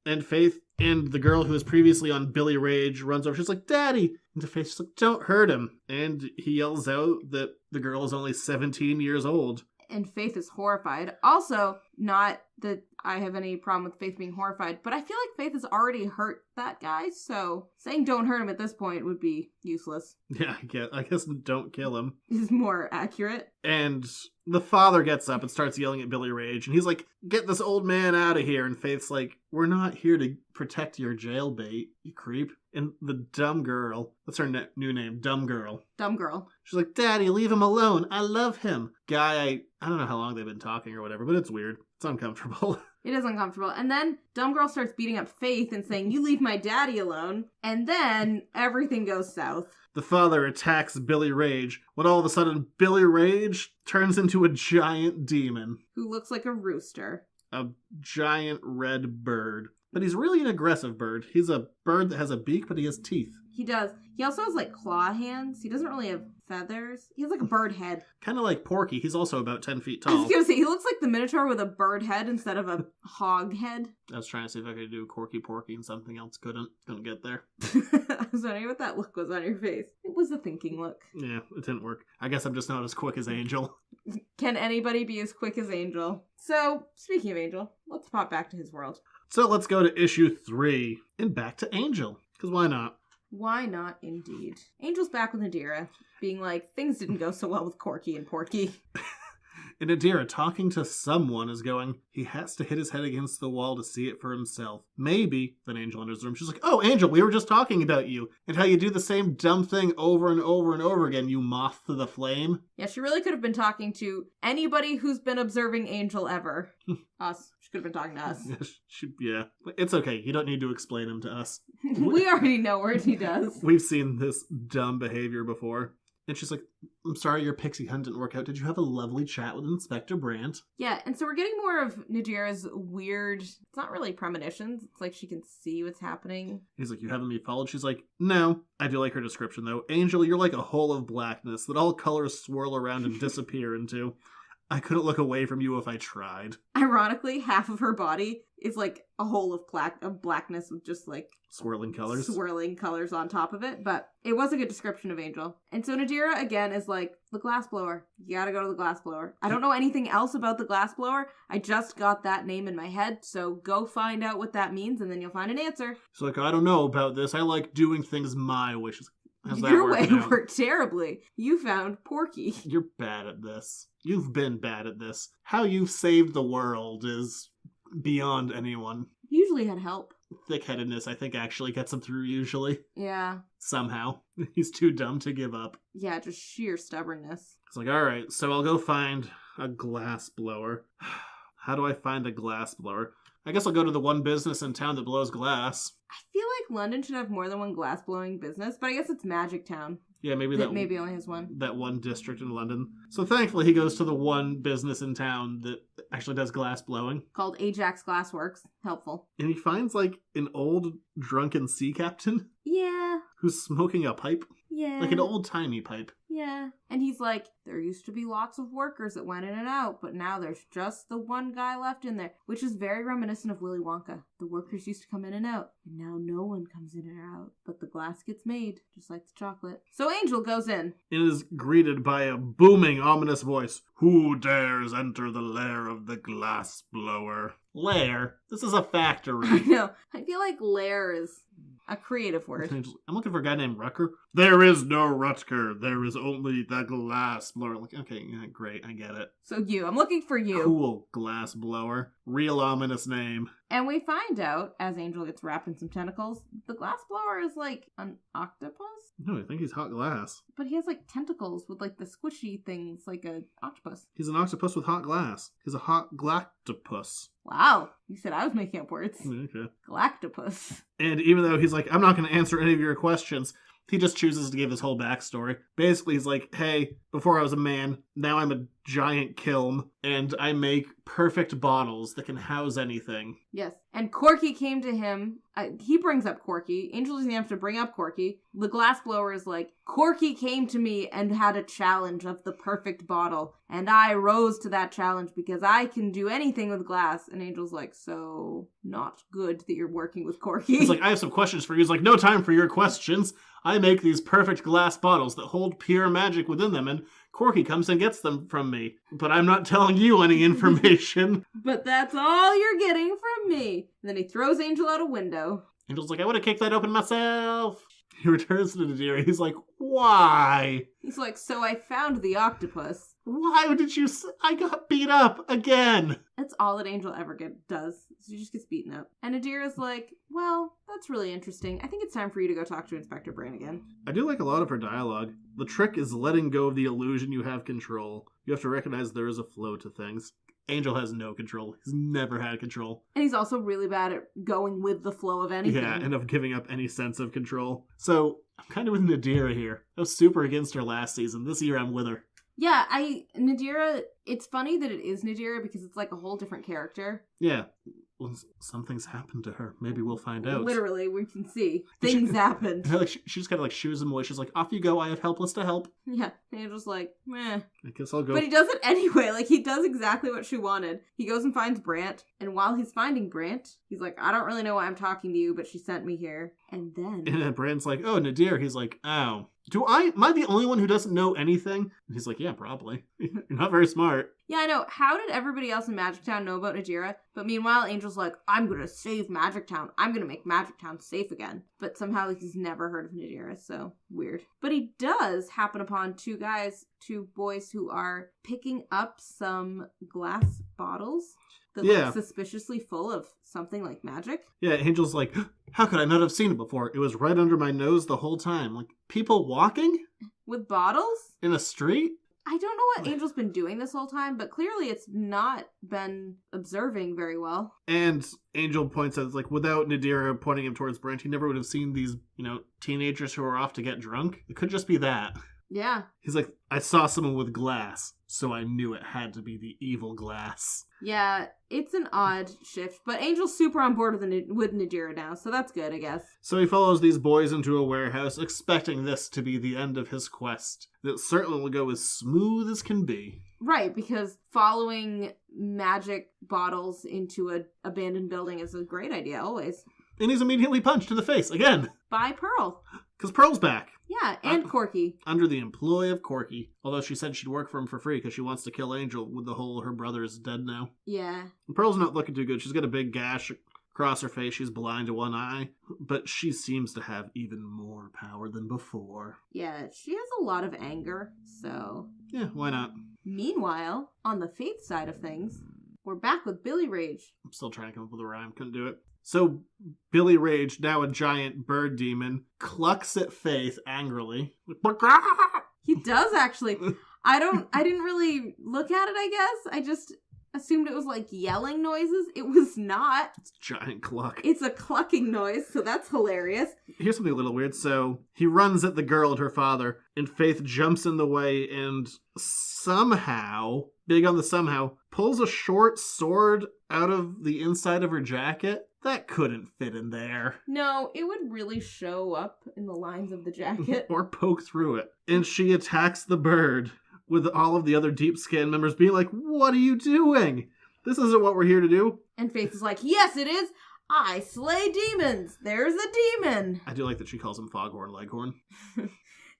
And Faith and the girl who was previously on Billy Rage runs over. She's like, Daddy! And to Faith, she's like, don't hurt him. And he yells out that the girl is only 17 years old. And Faith is horrified. Also, not that I have any problem with Faith being horrified, but I feel like Faith has already hurt that guy, so saying don't hurt him at this point would be useless. Yeah, I guess don't kill him. Is more accurate. And the father gets up and starts yelling at Billy Rage, and he's like, get this old man out of here. And Faith's like, we're not here to protect your jailbait, you creep. And the dumb girl, that's her new name, Dumb Girl. Dumb girl. She's like, Daddy, leave him alone. I love him. Guy, I don't know how long they've been talking or whatever, but it's weird. It's uncomfortable. It is uncomfortable. And then Dumb Girl starts beating up Faith and saying, you leave my daddy alone. And then everything goes south. The father attacks Billy Rage, when all of a sudden Billy Rage turns into a giant demon. Who looks like a rooster. A giant red bird. But he's really an aggressive bird. He's a bird that has a beak, but he has teeth. He does. He also has like claw hands. He doesn't really have feathers. He has like a bird head. Kind of like Porky. He's also about 10 feet I tall. was gonna say, he looks like the Minotaur with a bird head instead of a hog head. I was trying to see if I could do Corky Porky and something else. Couldn't get there. I was wondering what that look was on your face. It was a thinking look. Yeah, it didn't work. I guess I'm just not as quick as Angel. Can anybody be as quick as Angel? So, speaking of Angel, let's pop back to his world. So let's go to issue 3 and back to Angel. Because why not? Why not, indeed? Angel's back with Nadira, being like, things didn't go so well with Corky and Porky. And Nadira, talking to someone, is going, he has to hit his head against the wall to see it for himself. Maybe. Then Angel enters the room. She's like, oh, Angel, we were just talking about you. And how you do the same dumb thing over and over and over again, you moth to the flame. Yeah, she really could have been talking to anybody who's been observing Angel ever. Us. She could have been talking to us. Yeah. It's okay. You don't need to explain him to us. We already know what he does. We've seen this dumb behavior before. And she's like, I'm sorry your pixie hunt didn't work out. Did you have a lovely chat with Inspector Brandt? Yeah, and so we're getting more of Nadira's weird, it's not really premonitions. It's like she can see what's happening. He's like, you haven't been followed? She's like, no. I do like her description, though. Angel, you're like a hole of blackness that all colors swirl around and disappear into. I couldn't look away from you if I tried. Ironically, half of her body is like a hole of blackness with just like swirling colors on top of it. But it was a good description of Angel. And so Nadira again is like, the glassblower. You gotta go to the glassblower. I don't know anything else about the glassblower. I just got that name in my head. So go find out what that means and then you'll find an answer. She's like, I don't know about this. I like doing things my way. She's like, how's that Your way working out? worked terribly. You found Porky. You're bad at this. You've been bad at this. How you've saved the world is beyond anyone. Usually had help. thick-headedness, I think, actually gets him through usually. Yeah. Somehow. He's too dumb to give up. Yeah, just sheer stubbornness. It's like, all right, so I'll go find a glass blower. How do I find a glass blower? I guess I'll go to the one business in town that blows glass. I feel like London should have more than one glass blowing business, but I guess it's Magic Town. Yeah, maybe that maybe only has one. That one district in London. So thankfully he goes to the one business in town that actually does glass blowing. Called Ajax Glassworks. Helpful. And he finds like an old drunken sea captain. Yeah. Who's smoking a pipe. Yeah. Like an old-timey pipe. Yeah. And he's like, there used to be lots of workers that went in and out, but now there's just the one guy left in there, which is very reminiscent of Willy Wonka. The workers used to come in and out, and now no one comes in or out, but the glass gets made, just like the chocolate. So Angel goes in. And is greeted by a booming, ominous voice. Who dares enter the lair of the glass blower? Lair? This is a factory. I know. I feel like lair is a creative word. I'm looking for a guy named Rutger. There is no Rutger. There is only the glass blower. Like, okay, yeah, great, I get it. So I'm looking for you. Cool, glass blower. Real ominous name. And we find out, as Angel gets wrapped in some tentacles, the glass blower is like an octopus? No, I think he's hot glass. But he has like tentacles with like the squishy things like an octopus. He's an octopus with hot glass. He's a hot galactopus. Wow. You said I was making up words. Okay. Galactopus. And even though he's like, I'm not going to answer any of your questions, he just chooses to give his whole backstory. Basically, he's like, hey, before I was a man, now I'm a giant kiln, and I make perfect bottles that can house anything. Yes. And Corky came to him. He brings up Corky. Angel doesn't have to bring up Corky. The glassblower is like, Corky came to me and had a challenge of the perfect bottle, and I rose to that challenge because I can do anything with glass. And Angel's like, so not good that you're working with Corky. He's like, I have some questions for you. He's like, no time for your questions. I make these perfect glass bottles that hold pure magic within them, and Corky comes and gets them from me. But I'm not telling you any information. But that's all you're getting from me. And then he throws Angel out a window. Angel's like, I would have kicked that open myself. He returns to Nadira. He's like, why? He's like, so I found the octopus. Why did you... I got beat up again. That's all that Angel ever does. She just gets beaten up. And Nadira's like, well, that's really interesting. I think it's time for you to go talk to Inspector Brain again. I do like a lot of her dialogue. The trick is letting go of the illusion you have control. You have to recognize there is a flow to things. Angel has no control. He's never had control. And he's also really bad at going with the flow of anything. Yeah, and of giving up any sense of control. So, I'm kind of with Nadira here. I was super against her last season. This year, I'm with her. Yeah, Nadira, it's funny that it is Nadira because it's like a whole different character. Yeah. Well, something's happened to her. Maybe we'll find out. Literally, we can see. Things happened. Like, she just kind of like shoos him away. She's like, off you go. I have helpless to help. Yeah. And Angel's like, meh. I guess I'll go. But he does it anyway. Like, he does exactly what she wanted. He goes and finds Brant. And while he's finding Brant, he's like, I don't really know why I'm talking to you, but she sent me here. And then Brant's like, oh, Nadir. He's like, oh. Am I the only one who doesn't know anything? And he's like, yeah, probably. You're not very smart. Yeah, I know. How did everybody else in Magic Town know about Nadira? But meanwhile, Angel's like, I'm going to save Magic Town. I'm going to make Magic Town safe again. But somehow he's never heard of Nadira, so weird. But he does happen upon two boys who are picking up some glass bottles that look suspiciously full of something like magic. Yeah, Angel's like, how could I not have seen it before? It was right under my nose the whole time. Like, people walking? With bottles? In a street? I don't know what Angel's been doing this whole time, but clearly it's not been observing very well. And Angel points out, like, without Nadira pointing him towards Brent, he never would have seen these, teenagers who are off to get drunk. It could just be that. Yeah. He's like, I saw someone with glass, so I knew it had to be the evil glass. Yeah, it's an odd shift, but Angel's super on board with Nadira now, so that's good, I guess. So he follows these boys into a warehouse, expecting this to be the end of his quest. That certainly will go as smooth as can be. Right, because following magic bottles into an abandoned building is a great idea, always. And he's immediately punched in the face, again. By Pearl. Because Pearl's back. Yeah, and Corky. Under the employ of Corky. Although she said she'd work for him for free because she wants to kill Angel with the whole her brother is dead now. Yeah. And Pearl's not looking too good. She's got a big gash across her face. She's blind to one eye. But she seems to have even more power than before. Yeah, she has a lot of anger, so... Yeah, why not? Meanwhile, on the Faith side of things, we're back with Billy Rage. I'm still trying to come up with a rhyme. Couldn't do it. So Billy Rage, now a giant bird demon, clucks at Faith angrily. He does actually. I didn't really look at it, I guess. I just assumed it was like yelling noises. It was not. It's a giant cluck. It's a clucking noise, so that's hilarious. Here's something a little weird. So he runs at the girl and her father, and Faith jumps in the way and somehow, big on the somehow, pulls a short sword out of the inside of her jacket. That couldn't fit in there. No, it would really show up in the lines of the jacket. Or poke through it. And she attacks the bird, with all of the other Deep Scan members being like, what are you doing? This isn't what we're here to do. And Faith is like, yes, it is. I slay demons. There's a demon. I do like that she calls him Foghorn Leghorn.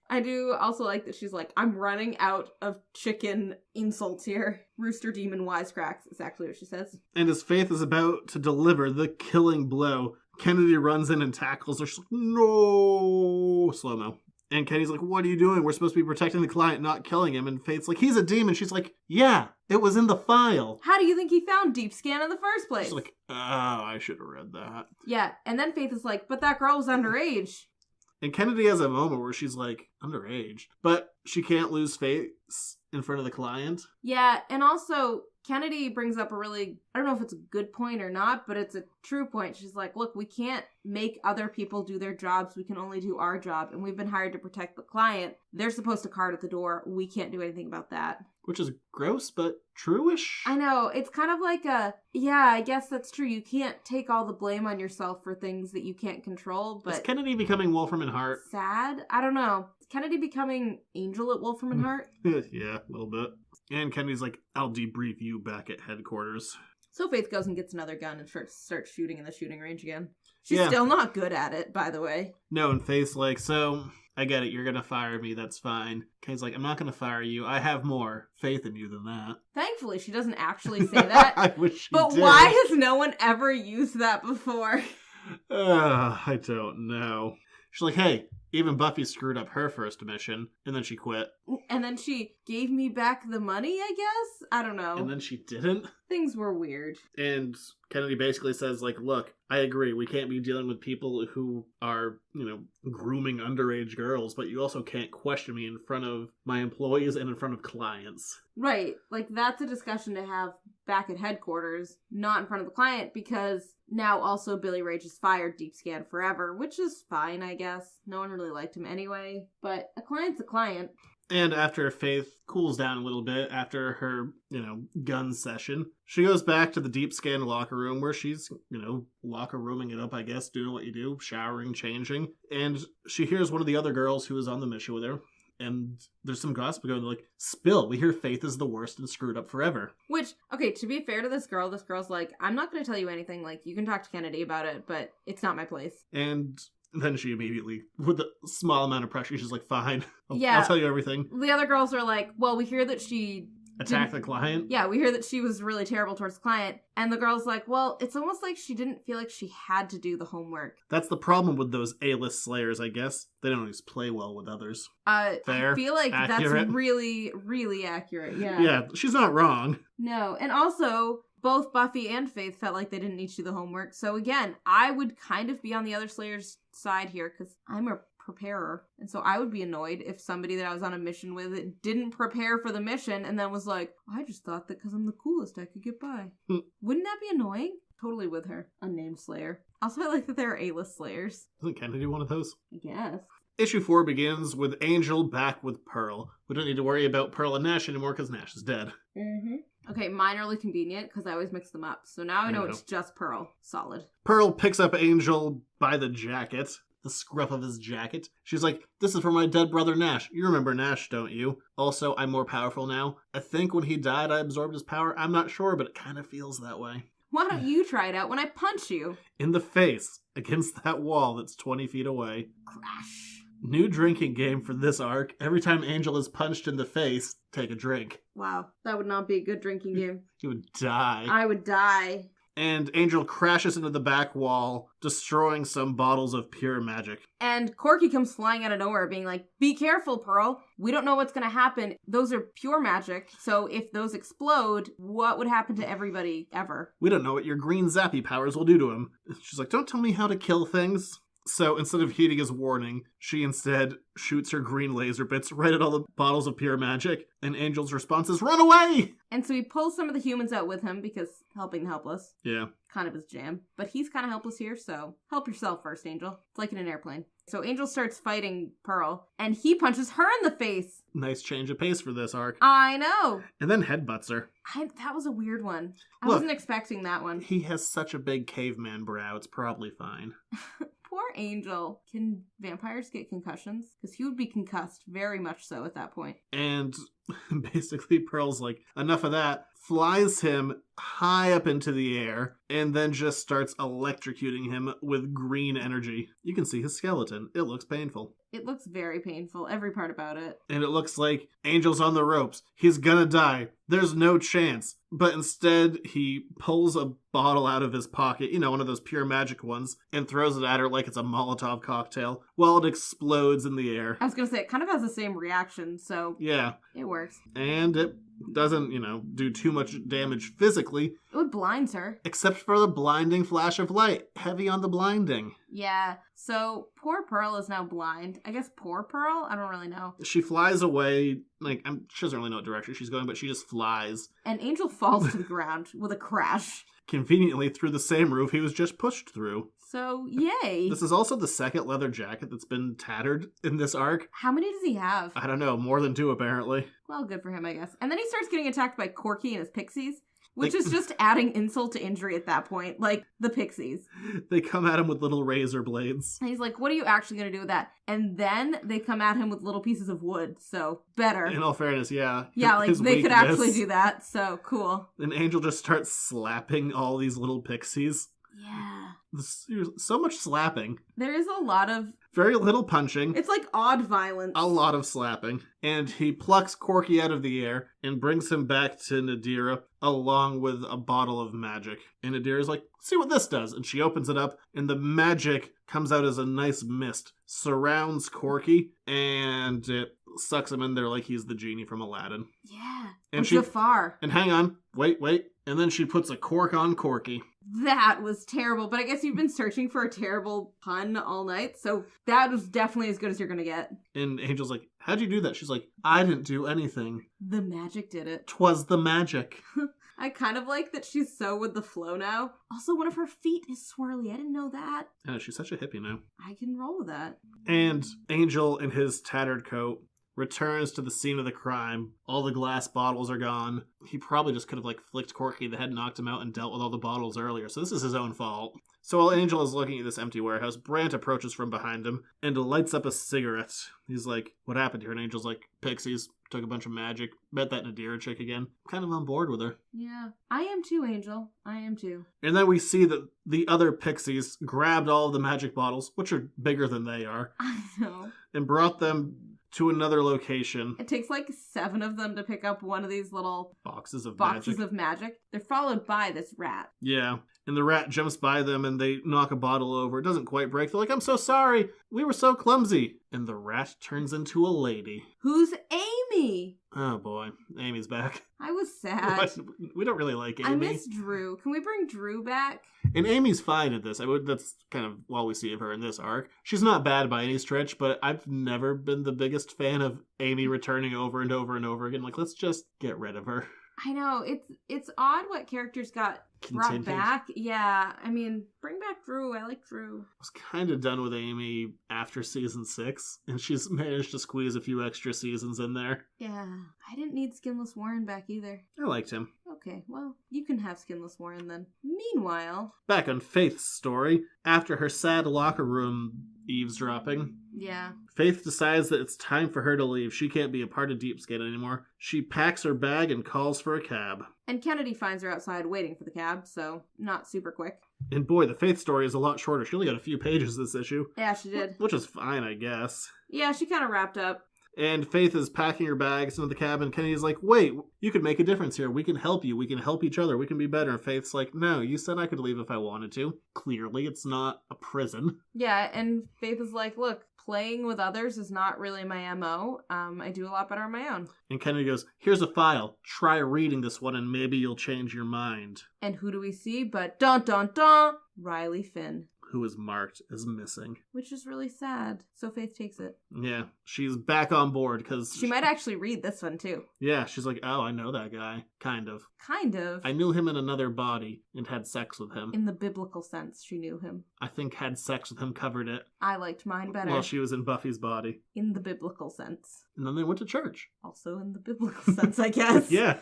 I do also like that she's like, I'm running out of chicken insults here. Rooster demon wisecracks is actually what she says. And as Faith is about to deliver the killing blow, Kennedy runs in and tackles her. She's like, no! Slow-mo. And Kenny's like, what are you doing? We're supposed to be protecting the client, not killing him. And Faith's like, he's a demon. She's like, yeah, it was in the file. How do you think he found Deep Scan in the first place? She's like, oh, I should have read that. Yeah, and then Faith is like, but that girl was underage. And Kennedy has a moment where she's like, underage. But she can't lose face in front of the client. Yeah, and also Kennedy brings up a really, I don't know if it's a good point or not, but it's a true point. She's like, look, we can't make other people do their jobs. We can only do our job. And we've been hired to protect the client. They're supposed to card at the door. We can't do anything about that. Which is gross, but true-ish. I know. It's kind of like yeah, I guess that's true. You can't take all the blame on yourself for things that you can't control, but... Is Kennedy becoming Wolfram and Hart? Sad? I don't know. Is Kennedy becoming Angel at Wolfram and Hart? Yeah, a little bit. And Kennedy's like, I'll debrief you back at headquarters. So Faith goes and gets another gun and starts shooting in the shooting range again. She's still not good at it, by the way. No, and Faith's like, so, I get it, you're gonna fire me, that's fine. Kenny's like, I'm not gonna fire you, I have more faith in you than that. Thankfully, she doesn't actually say that. I wish she But did. why has no one ever used that before? I don't know. She's like, hey, even Buffy screwed up her first mission, and then she quit. And then she gave me back the money, I guess? I don't know. And then she didn't? Things were weird. And Kennedy basically says, like, look, I agree, we can't be dealing with people who are, grooming underage girls, but you also can't question me in front of my employees and in front of clients. Right. Like, that's a discussion to have back at headquarters, not in front of the client, because now also Billy Rage has fired Deep Scan forever, which is fine, I guess. No one really liked him anyway, but a client's a client. And after Faith cools down a little bit after her, gun session, she goes back to the Deep Scan locker room where she's, locker rooming it up, I guess, doing what you do, showering, changing. And she hears one of the other girls who is on the mission with her. And there's some gossip going, like, spill, we hear Faith is the worst and screwed up forever. Which, okay, to be fair to this girl's like, I'm not going to tell you anything, like, you can talk to Kennedy about it, but it's not my place. And then she immediately, with a small amount of pressure, she's like, fine, I'll tell you everything. The other girls are like, well, we hear that she... attacked the client? Yeah, we hear that she was really terrible towards the client. And the girl's like, well, it's almost like she didn't feel like she had to do the homework. That's the problem with those A-list slayers, I guess. They don't always play well with others. Fair? I feel like accurate? That's really, really accurate, yeah. Yeah, she's not wrong. No, and also, both Buffy and Faith felt like they didn't need to do the homework. So again, I would kind of be on the other slayer's side here, because I'm a preparer. And so I would be annoyed if somebody that I was on a mission with didn't prepare for the mission and then was like, I just thought that because I'm the coolest I could get by. Wouldn't that be annoying? Totally with her. Unnamed slayer. Also, I like that they're A-list slayers. Isn't Kennedy one of those? I guess. Issue 4 begins with Angel back with Pearl. We don't need to worry about Pearl and Nash anymore because Nash is dead. Mm-hmm. Okay, minorly convenient because I always mix them up. So now I know it's just Pearl. Solid. Pearl picks up Angel by the jacket. The scruff of his jacket. She's like, this is for my dead brother Nash. You remember Nash, don't you? Also, I'm more powerful now. I think when he died, I absorbed his power. I'm not sure, but it kind of feels that way. Why don't you try it out when I punch you? In the face, against that wall that's 20 feet away. Crash. New drinking game for this arc. Every time Angel is punched in the face, take a drink. Wow, that would not be a good drinking game. You would die. I would die. And Angel crashes into the back wall, destroying some bottles of pure magic. And Corky comes flying out of nowhere, being like, be careful, Pearl. We don't know what's going to happen. Those are pure magic, so if those explode, what would happen to everybody ever? We don't know what your green zappy powers will do to him. She's like, don't tell me how to kill things. So instead of heeding his warning, she instead shoots her green laser bits right at all the bottles of pure magic, and Angel's response is, run away! And so he pulls some of the humans out with him because helping the helpless. Yeah. Kind of his jam. But he's kind of helpless here, so help yourself first, Angel. It's like in an airplane. So Angel starts fighting Pearl, and he punches her in the face. Nice change of pace for this arc. I know. And then headbutts her. That was a weird one. I Look, wasn't expecting that one. He has such a big caveman brow, it's probably fine. Poor Angel. Can vampires get concussions? Because he would be concussed, very much so at that point. And basically Pearl's like, enough of that, flies him high up into the air, and then just starts electrocuting him with green energy. You can see his skeleton. It looks painful. It looks very painful, every part about it. And it looks like Angel's on the ropes. He's gonna die. There's no chance. But instead, he pulls a bottle out of his pocket, one of those pure magic ones, and throws it at her like it's a Molotov cocktail, while it explodes in the air. I was gonna say, it kind of has the same reaction, so... Yeah. It works. And it doesn't, do too much damage physically. It blinds her. Except for the blinding flash of light. Heavy on the blinding. Yeah, so poor Pearl is now blind. I guess poor Pearl? I don't really know. She flies away, she doesn't really know what direction she's going, but she just flies. And Angel falls to the ground with a crash. Conveniently through the same roof he was just pushed through. So, yay. This is also the second leather jacket that's been tattered in this arc. How many does he have? I don't know, more than 2 apparently. Well, good for him, I guess. And then he starts getting attacked by Corky and his pixies, which is just adding insult to injury at that point. Like, the pixies. They come at him with little razor blades. And he's like, what are you actually going to do with that? And then they come at him with little pieces of wood, so better. In all fairness, yeah. Yeah, like, they could actually do that, so cool. And Angel just starts slapping all these little pixies. Yeah. So much slapping. There is a lot of... Very little punching. It's like odd violence. A lot of slapping. And he plucks Corky out of the air and brings him back to Nadira along with a bottle of magic. And Nadira's like, see what this does. And she opens it up and the magic comes out as a nice mist, surrounds Corky, and it sucks him in there like he's the genie from Aladdin. Yeah. And Jafar. And hang on. Wait. And then she puts a cork on Corky. That was terrible, but I guess you've been searching for a terrible pun all night, so that was definitely as good as you're gonna get. And Angel's like, how'd you do that? She's like, I didn't do anything. The magic did it. 'Twas the magic. I kind of like that she's so with the flow now. Also, one of her feet is swirly. I didn't know that. Yeah, she's such a hippie now. I can roll with that. And Angel, in his tattered coat, returns to the scene of the crime. All the glass bottles are gone. He probably just could have flicked Corky in the head, knocked him out, and dealt with all the bottles earlier. So this is his own fault. So while Angel is looking at this empty warehouse, Brant approaches from behind him and lights up a cigarette. He's like, what happened here? And Angel's like, pixies. Took a bunch of magic. Bet that Nadira chick again. Kind of on board with her. Yeah. I am too, Angel. I am too. And then we see that the other pixies grabbed all of the magic bottles, which are bigger than they are. I know. And brought them to another location. It takes 7 of them to pick up one of these little boxes of magic. They're followed by this rat. Yeah. And the rat jumps by them and they knock a bottle over. It doesn't quite break. They're like, I'm so sorry. We were so clumsy. And the rat turns into a lady. Who's Amy? Oh boy. Amy's back. I was sad. We don't really like Amy. I miss Drew. Can we bring Drew back? And Amy's fine at this. That's kind of all we see of her in this arc. She's not bad by any stretch, but I've never been the biggest fan of Amy returning over and over and over again. Let's just get rid of her. I know. It's odd what characters got brought back. Yeah. I mean, bring back Drew. I like Drew. I was kind of done with Amy after season 6, and she's managed to squeeze a few extra seasons in there. Yeah. I didn't need Skinless Warren back either. I liked him. Okay, well, you can have Skinless Warren then. Meanwhile... Back on Faith's story, after her sad locker room eavesdropping... Yeah. Faith decides that it's time for her to leave. She can't be a part of Deep Skin anymore. She packs her bag and calls for a cab. And Kennedy finds her outside waiting for the cab, so not super quick. And boy, the Faith story is a lot shorter. She only got a few pages this issue. Yeah, she did. Which is fine, I guess. Yeah, she kind of wrapped up. And Faith is packing her bags into the cabin. Kennedy's like, wait, you could make a difference here. We can help you. We can help each other. We can be better. And Faith's like, no, you said I could leave if I wanted to. Clearly, it's not a prison. Yeah, and Faith is like, look, playing with others is not really my MO. I do a lot better on my own. And Kennedy goes, here's a file. Try reading this one and maybe you'll change your mind. And who do we see but dun dun dun, Riley Finn. Who is marked as missing. Which is really sad. So Faith takes it. Yeah, she's back on board because... She might actually read this one too. Yeah, she's like, oh, I know that guy. Kind of. Kind of. I knew him in another body and had sex with him. In the biblical sense, she knew him. I think had sex with him covered it. I liked mine better. While she was in Buffy's body. In the biblical sense. And then they went to church. Also in the biblical sense, I guess. Yeah.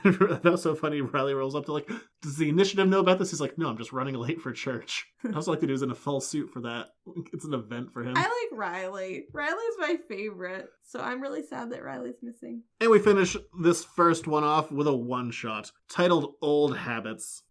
That was so funny. Riley rolls up to like, does the initiative know about this? He's like, no, I'm just running late for church. I also like that he was in a full suit for that. It's an event for him. I like Riley. Riley's my favorite. So I'm really sad that Riley's missing. And we finish this first one off with a one-shot titled Old Habits.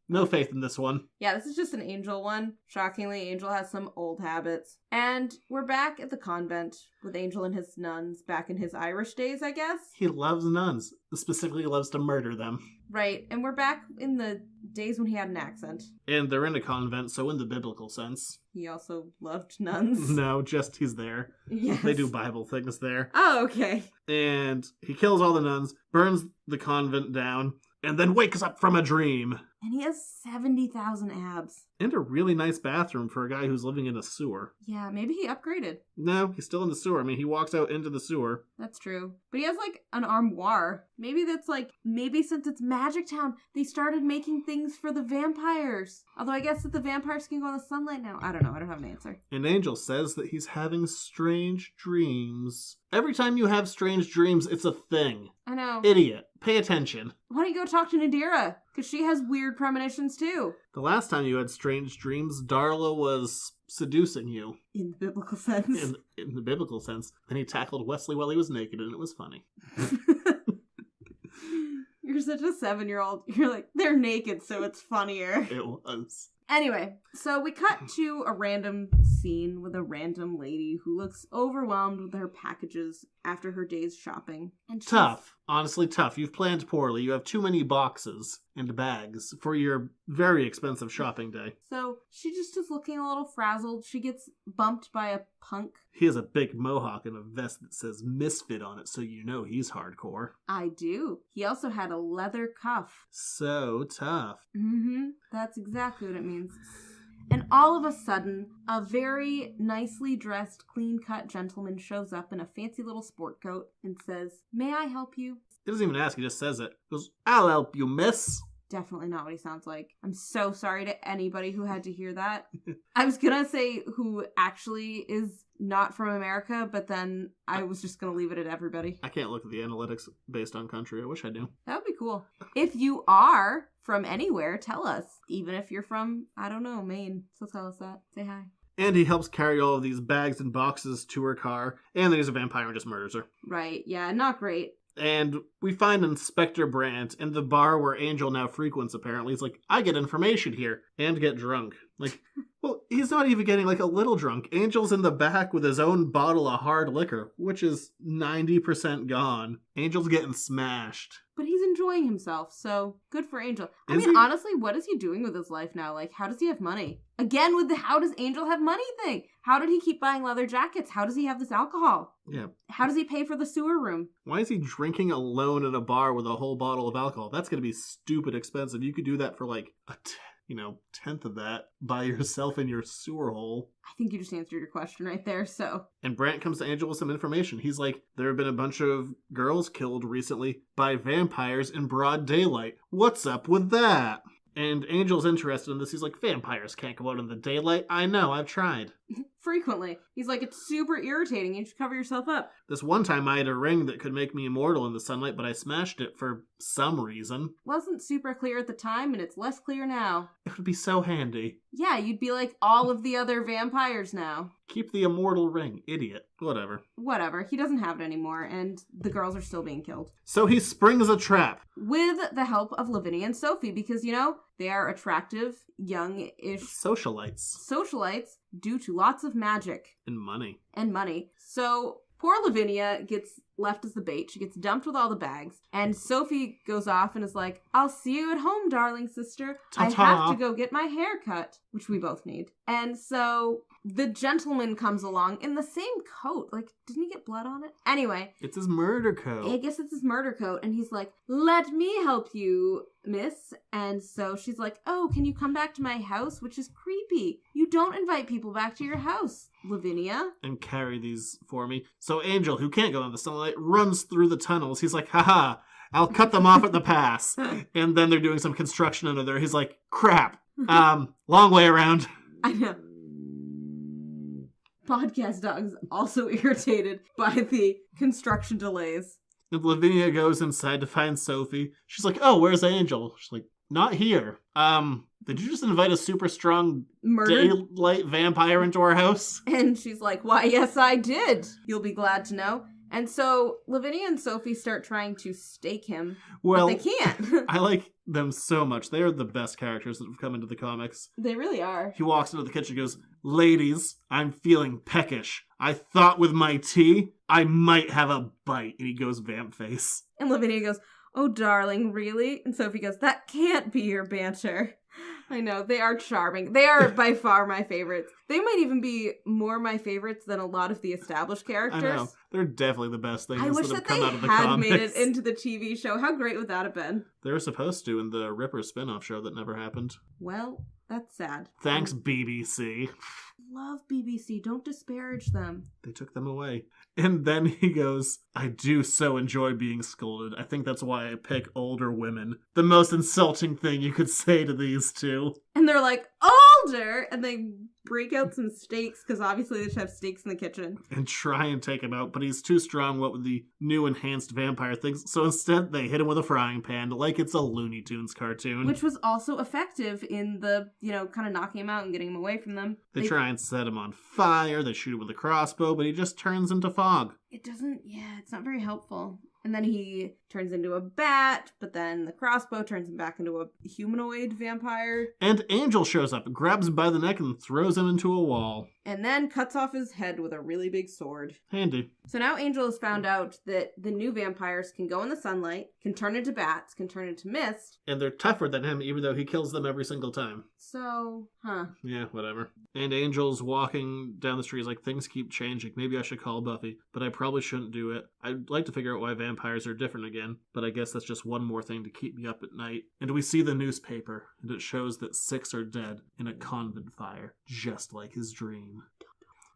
No faith in this one. Yeah, this is just an Angel one. Shockingly, Angel has some old habits. And we're back at the convent with Angel and his nuns back in his Irish days, I guess. He loves nuns. Specifically loves to murder them. Right, and we're back in the days when he had an accent. And they're in a convent, so in the biblical sense. He also loved nuns. No, just he's there. Yes. They do Bible things there. Oh, okay. And he kills all the nuns, burns the convent down, and then wakes up from a dream. And he has 70,000 abs. And a really nice bathroom for a guy who's living in a sewer. Yeah, maybe he upgraded. No, he's still in the sewer. I mean, he walks out into the sewer. That's true. But he has, like, an armoire. Maybe since it's Magic Town, they started making things for the vampires. Although I guess that the vampires can go in the sunlight now. I don't know. I don't have an answer. And Angel says that he's having strange dreams. Every time you have strange dreams, it's a thing. I know. Idiot. Pay attention. Why don't you go talk to Nadira? Because she has weird premonitions, too. The last time you had strange dreams, Darla was seducing you. In the biblical sense. In the biblical sense. Then he tackled Wesley while he was naked, and it was funny. You're such a 7-year-old. You're like, they're naked, so it's funnier. It was. Anyway, so we cut to a random scene with a random lady who looks overwhelmed with her packages after her day's shopping. And tough. Honestly, tough. You've planned poorly. You have too many boxes and bags for your very expensive shopping day. So she just is looking a little frazzled. She gets bumped by a punk. He has a big mohawk and a vest that says Misfit on it, so you know he's hardcore. I do. He also had a leather cuff. So tough. Mm-hmm. That's exactly what it means. And all of a sudden, a very nicely dressed, clean-cut gentleman shows up in a fancy little sport coat and says, "May I help you?" He doesn't even ask, he just says it. He goes, "I'll help you, miss." Definitely not what he sounds like. I'm so sorry to anybody who had to hear that. I was gonna say who actually is not from America, but then I was just gonna leave it at everybody. I can't look at the analytics based on country. I wish I knew. That would be cool. If you are from anywhere, tell us. Even if you're from, I don't know, Maine. So tell us that. Say hi. And he helps carry all of these bags and boxes to her car. And then he's a vampire and just murders her. Right, yeah, not great. And we find Inspector Brandt in the bar where Angel now frequents, apparently. He's like, I get information here. And get drunk. Like, well, he's not even getting, like, a little drunk. Angel's in the back with his own bottle of hard liquor, which is 90% gone. Angel's getting smashed. But he's enjoying himself, so good for Angel. Honestly, what is he doing with his life now? Like, how does he have money? Again, with the how does Angel have money thing. How did he keep buying leather jackets? How does he have this alcohol? Yeah. How does he pay for the sewer room? Why is he drinking alone in a bar with a whole bottle of alcohol? That's going to be stupid expensive. You could do that for like a tenth of that by yourself in your sewer hole. I think you just answered your question right there, so. And Brandt comes to Angel with some information. He's like, there have been a bunch of girls killed recently by vampires in broad daylight. What's up with that? And Angel's interested in this. He's like, vampires can't go out in the daylight. I know, I've tried. Frequently. He's like, it's super irritating. You should cover yourself up. This one time I had a ring that could make me immortal in the sunlight, but I smashed it for some reason. Wasn't super clear at the time, and it's less clear now. It would be so handy. Yeah, you'd be like all of the other vampires now. Keep the immortal ring, idiot. Whatever. He doesn't have it anymore, and the girls are still being killed. So he springs a trap. With the help of Lavinia and Sophie, because, they are attractive, young-ish socialites due to lots of magic. And money. So poor Lavinia gets left as the bait. She gets dumped with all the bags. And Sophie goes off and is like, I'll see you at home, darling sister. Ta-ta. I have to go get my hair cut, which we both need. And so the gentleman comes along in the same coat. Like, didn't he get blood on it? Anyway. It's his murder coat. I guess it's his murder coat. And he's like, let me help you, miss. And so she's like, oh, can you come back to my house? Which is creepy. You don't invite people back to your house, Lavinia. And carry these for me. So Angel, who can't go in the sunlight, runs through the tunnels. He's like, haha, I'll cut them off at the pass. And then they're doing some construction under there. He's like, crap. Long way around. I know. Podcast Dog's also irritated by the construction delays. And Lavinia goes inside to find Sophie. She's like, oh, where's Angel? She's like, not here. Did you just invite a super strong daylight vampire into our house? And she's like, why, yes, I did. You'll be glad to know. And so Lavinia and Sophie start trying to stake him, but they can't. I like them so much. They are the best characters that have come into the comics. They really are. He walks into the kitchen and goes, ladies, I'm feeling peckish. I thought with my tea, I might have a bite. And he goes vamp face. And Lavinia goes, oh, darling, really? And Sophie goes, that can't be your banter. I know, they are charming. They are by far my favorites. They might even be more my favorites than a lot of the established characters. I know. They're definitely the best things I wish that have that come they out of the had comics. made it into the TV show. How great would that have been? They were supposed to in the Ripper spin-off show that never happened. Well, that's sad. Thanks, BBC. Love BBC. Don't disparage them. They took them away. And then he goes, I do so enjoy being scolded. I think that's why I pick older women. The most insulting thing you could say to these two. And they're like, older! And they break out some stakes, because obviously they just have stakes in the kitchen. And try and take him out, but he's too strong, what with the new enhanced vampire things. So instead, they hit him with a frying pan, like it's a Looney Tunes cartoon. Which was also effective in the, kind of knocking him out and getting him away from them. They try and set him on fire, they shoot him with a crossbow, but he just turns into fog. It's not very helpful. And then he turns into a bat, but then the crossbow turns him back into a humanoid vampire. And Angel shows up, grabs him by the neck, and throws him into a wall. And then cuts off his head with a really big sword. Handy. So now Angel has found out that the new vampires can go in the sunlight, can turn into bats, can turn into mist. And they're tougher than him, even though he kills them every single time. So, Yeah, whatever. And Angel's walking down the street. He's like, things keep changing. Maybe I should call Buffy, but I probably shouldn't do it. I'd like to figure out why vampires are different again, but I guess that's just one more thing to keep me up at night. And we see the newspaper, and it shows that 6 are dead in a convent fire, just like his dream.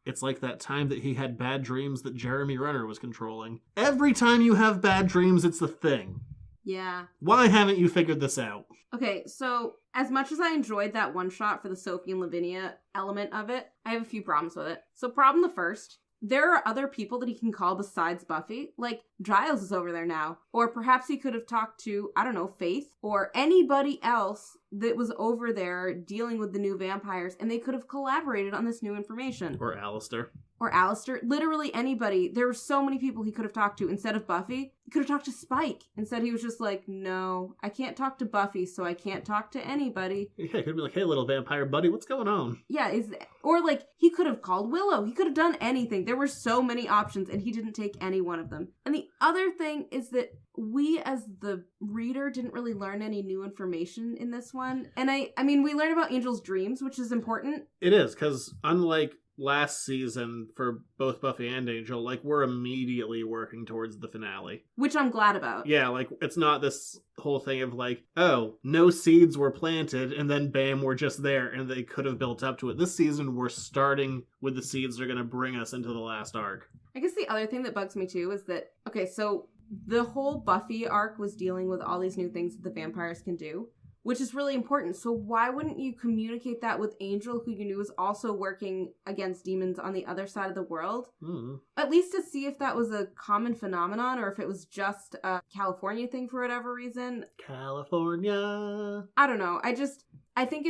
It's like that time that he had bad dreams that Jeremy Renner was controlling. Every time you have bad dreams, it's the thing. Yeah. Why haven't you figured this out? Okay, so as much as I enjoyed that one shot for the Sophie and Lavinia element of it, I have a few problems with it. So problem the first, there are other people that he can call besides Buffy. Like, Giles is over there now. Or perhaps he could have talked to, I don't know, Faith or anybody else that was over there dealing with the new vampires, and they could have collaborated on this new information. Or Alistair. Or Alistair. Literally anybody. There were so many people he could have talked to instead of Buffy. He could have talked to Spike. Instead, he was just like, no, I can't talk to Buffy, so I can't talk to anybody. Yeah, he could be like, hey, little vampire buddy, what's going on? Yeah, or like, he could have called Willow. He could have done anything. There were so many options, and he didn't take any one of them. And the other thing is that we, as the reader, didn't really learn any new information in this one. And I mean, we learned about Angel's dreams, which is important. It is, because unlike last season for both Buffy and Angel, like, we're immediately working towards the finale. Which I'm glad about. Yeah, like, it's not this whole thing of like, oh, no seeds were planted, and then bam, we're just there, and they could have built up to it. This season, we're starting with the seeds that are going to bring us into the last arc. I guess the other thing that bugs me too is that, okay, so the whole Buffy arc was dealing with all these new things that the vampires can do, which is really important. So why wouldn't you communicate that with Angel, who you knew was also working against demons on the other side of the world? At least to see if that was a common phenomenon or if it was just a California thing for whatever reason. California. I don't know. I think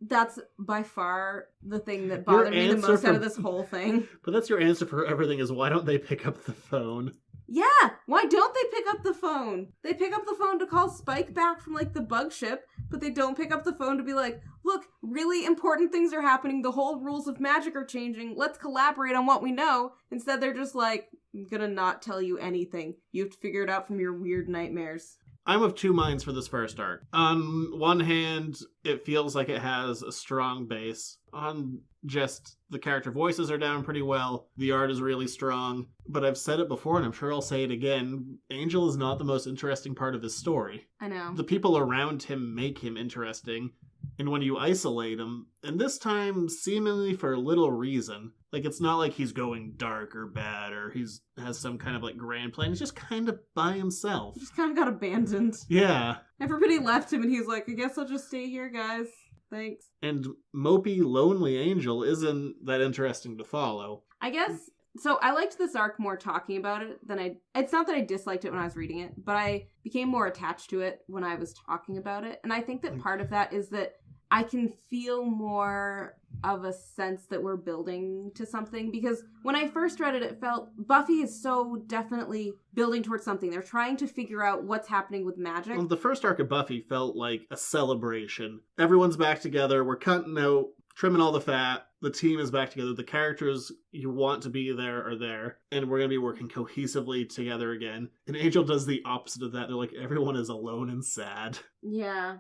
that's by far the thing that bothered me the most out of this whole thing. But that's your answer for everything, is why don't they pick up the phone? Yeah, why don't they pick up the phone? They pick up the phone to call Spike back from, like, the bug ship, but they don't pick up the phone to be like, look, really important things are happening, the whole rules of magic are changing, let's collaborate on what we know. Instead, they're just like, I'm gonna not tell you anything. You have to figure it out from your weird nightmares. I'm of two minds for this first arc. On one hand, it feels like it has a strong base. On just the character voices are down pretty well. The art is really strong. But I've said it before, and I'm sure I'll say it again. Angel is not the most interesting part of his story. I know. The people around him make him interesting. And when you isolate him, and this time seemingly for little reason, like it's not like he's going dark or bad or has some kind of like grand plan. He's just kind of by himself. He just kind of got abandoned. Yeah. Everybody left him and he's like, I guess I'll just stay here, guys. Thanks. And mopey, lonely Angel isn't that interesting to follow. I guess, so I liked this arc more talking about it than it's not that I disliked it when I was reading it, but I became more attached to it when I was talking about it. And I think that part of that is that I can feel more of a sense that we're building to something, because when I first read it, it felt Buffy is so definitely building towards something. They're trying to figure out what's happening with magic. Well, the first arc of Buffy felt like a celebration. Everyone's back together. We're cutting out, trimming all the fat. The team is back together. The characters you want to be there are there. And we're going to be working cohesively together again. And Angel does the opposite of that. They're like, everyone is alone and sad. Yeah.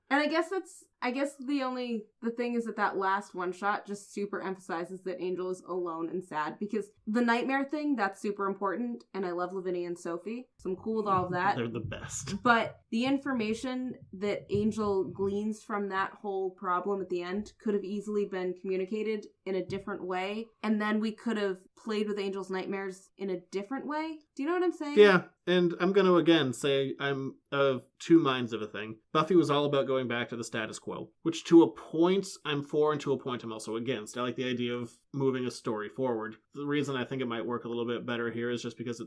And I guess the thing is that last one shot just super emphasizes that Angel is alone and sad, because the nightmare thing, that's super important, and I love Lavinia and Sophie, so I'm cool with all of that. They're the best. But the information that Angel gleans from that whole problem at the end could have easily been communicated in a different way, and then we could have played with Angel's nightmares in a different way. Do you know what I'm saying? Yeah, and I'm going to again say I'm of two minds of a thing. Buffy was all about going back to the status quo, which to a point I'm for and to a point I'm also against. I like the idea of moving a story forward. The reason I think it might work a little bit better here is just because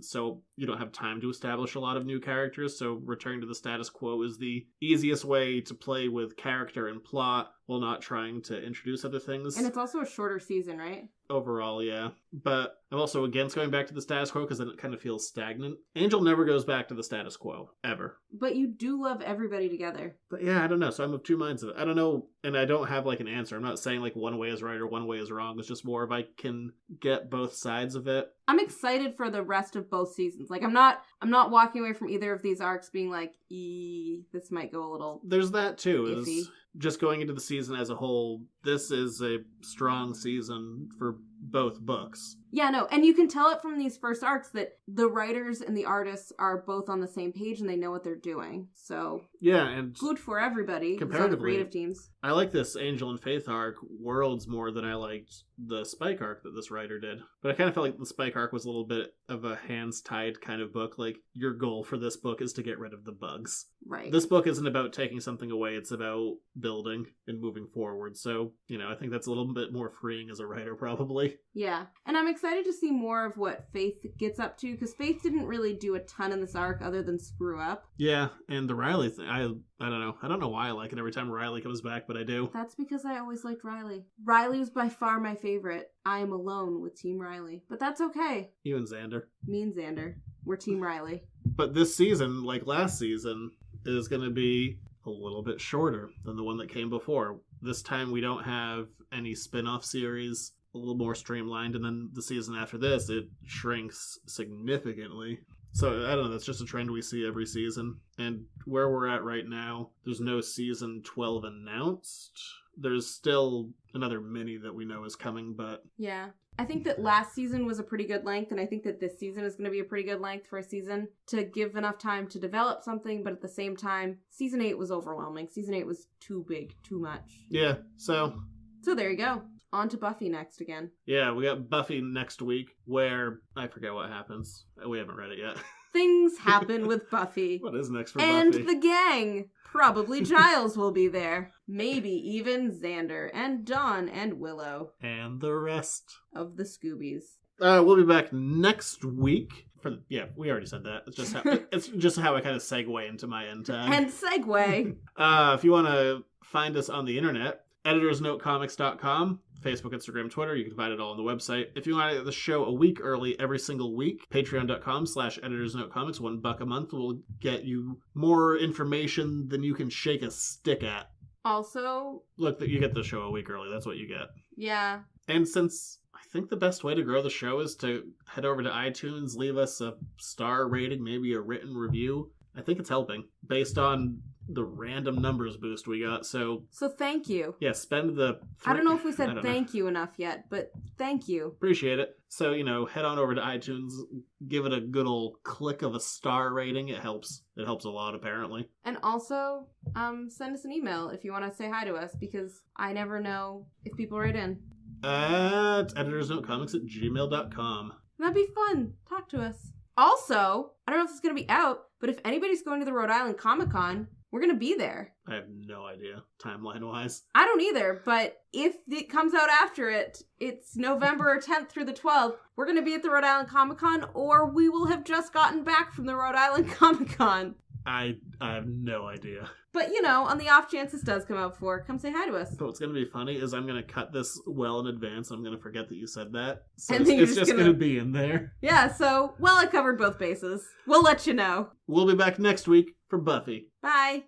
you don't have time to establish a lot of new characters, so returning to the status quo is the easiest way to play with character and plot while not trying to introduce other things. And it's also a shorter season, right? Overall, yeah. But I'm also against going back to the status quo because then it kind of feels stagnant. Angel never goes back to the status quo, ever. But you do love everybody together. But yeah, I don't know. So I'm of two minds of it. I don't know, and I don't have like an answer. I'm not saying like one way is right or one way is wrong. It's just more if I can get both sides of it. I'm excited for the rest of both seasons. Like I'm not walking away from either of these arcs being like, this might go a little There's that too. iffy. Is just going into the season as a whole, this is a strong season for both books. Yeah, no, and you can tell it from these first arcs that the writers and the artists are both on the same page and they know what they're doing. So yeah, and good for everybody. Comparatively, the creative teams. I like this Angel and Faith arc worlds more than I liked the Spike arc that this writer did. But I kind of felt like the Spike arc was a little bit of a hands-tied kind of book. Like, your goal for this book is to get rid of the bugs. Right. This book isn't about taking something away. It's about building and moving forward. So, I think that's a little bit more freeing as a writer, probably. Yeah. And I'm excited to see more of what Faith gets up to, because Faith didn't really do a ton in this arc other than screw up. Yeah, and the Riley thing, I don't know. I don't know why I like it every time Riley comes back, but I do. That's because I always liked Riley. Riley was by far my favorite. I am alone with Team Riley. But that's okay. You and Xander. Me and Xander. We're Team Riley. But this season, like last season, is going to be a little bit shorter than the one that came before. This time we don't have any spin-off series, a little more streamlined, and then the season after this, it shrinks significantly. So, I don't know, that's just a trend we see every season. And where we're at right now, there's no season 12 announced. There's still another mini that we know is coming, but... Yeah. I think that last season was a pretty good length, and I think that this season is going to be a pretty good length for a season to give enough time to develop something, but at the same time, season 8 was overwhelming. Season 8 was too big, too much. Yeah, So there you go. On to Buffy next again. Yeah, we got Buffy next week, where I forget what happens. We haven't read it yet. Things happen with Buffy. What is next for and Buffy? And the gang. Probably Giles will be there. Maybe even Xander and Dawn and Willow. And the rest. Of the Scoobies. We'll be back next week. We already said that. It's just how I kind of segue into my end tag. And segue. If you want to find us on the internet, editorsnotecomics.com, Facebook, Instagram, Twitter. You can find it all on the website. If you want to get the show a week early every single week, patreon.com/editorsnotecomics, $1 a month will get you more information than you can shake a stick at. Also... Look, you get the show a week early. That's what you get. Yeah. And since I think the best way to grow the show is to head over to iTunes, leave us a star rating, maybe a written review, I think it's helping based on the random numbers boost we got. So thank you. Yeah, spend the... I don't know if we said thank you enough yet, but thank you. Appreciate it. So, head on over to iTunes, give it a good old click of a star rating. It helps. It helps a lot, apparently. And also, send us an email if you want to say hi to us, because I never know if people write in. At editorsnotecomics@gmail.com. That'd be fun. Talk to us. Also, I don't know if it's going to be out, but if anybody's going to the Rhode Island Comic-Con, we're going to be there. I have no idea, timeline-wise. I don't either, but if it comes out after it, it's November 10th through the 12th, we're going to be at the Rhode Island Comic-Con, or we will have just gotten back from the Rhode Island Comic-Con. I have no idea. But, on the off chance this does come out before, come say hi to us. But what's going to be funny is I'm going to cut this well in advance. I'm going to forget that you said that. So and it's just going to be in there. Yeah, so, I covered both bases. We'll let you know. We'll be back next week for Buffy. Bye.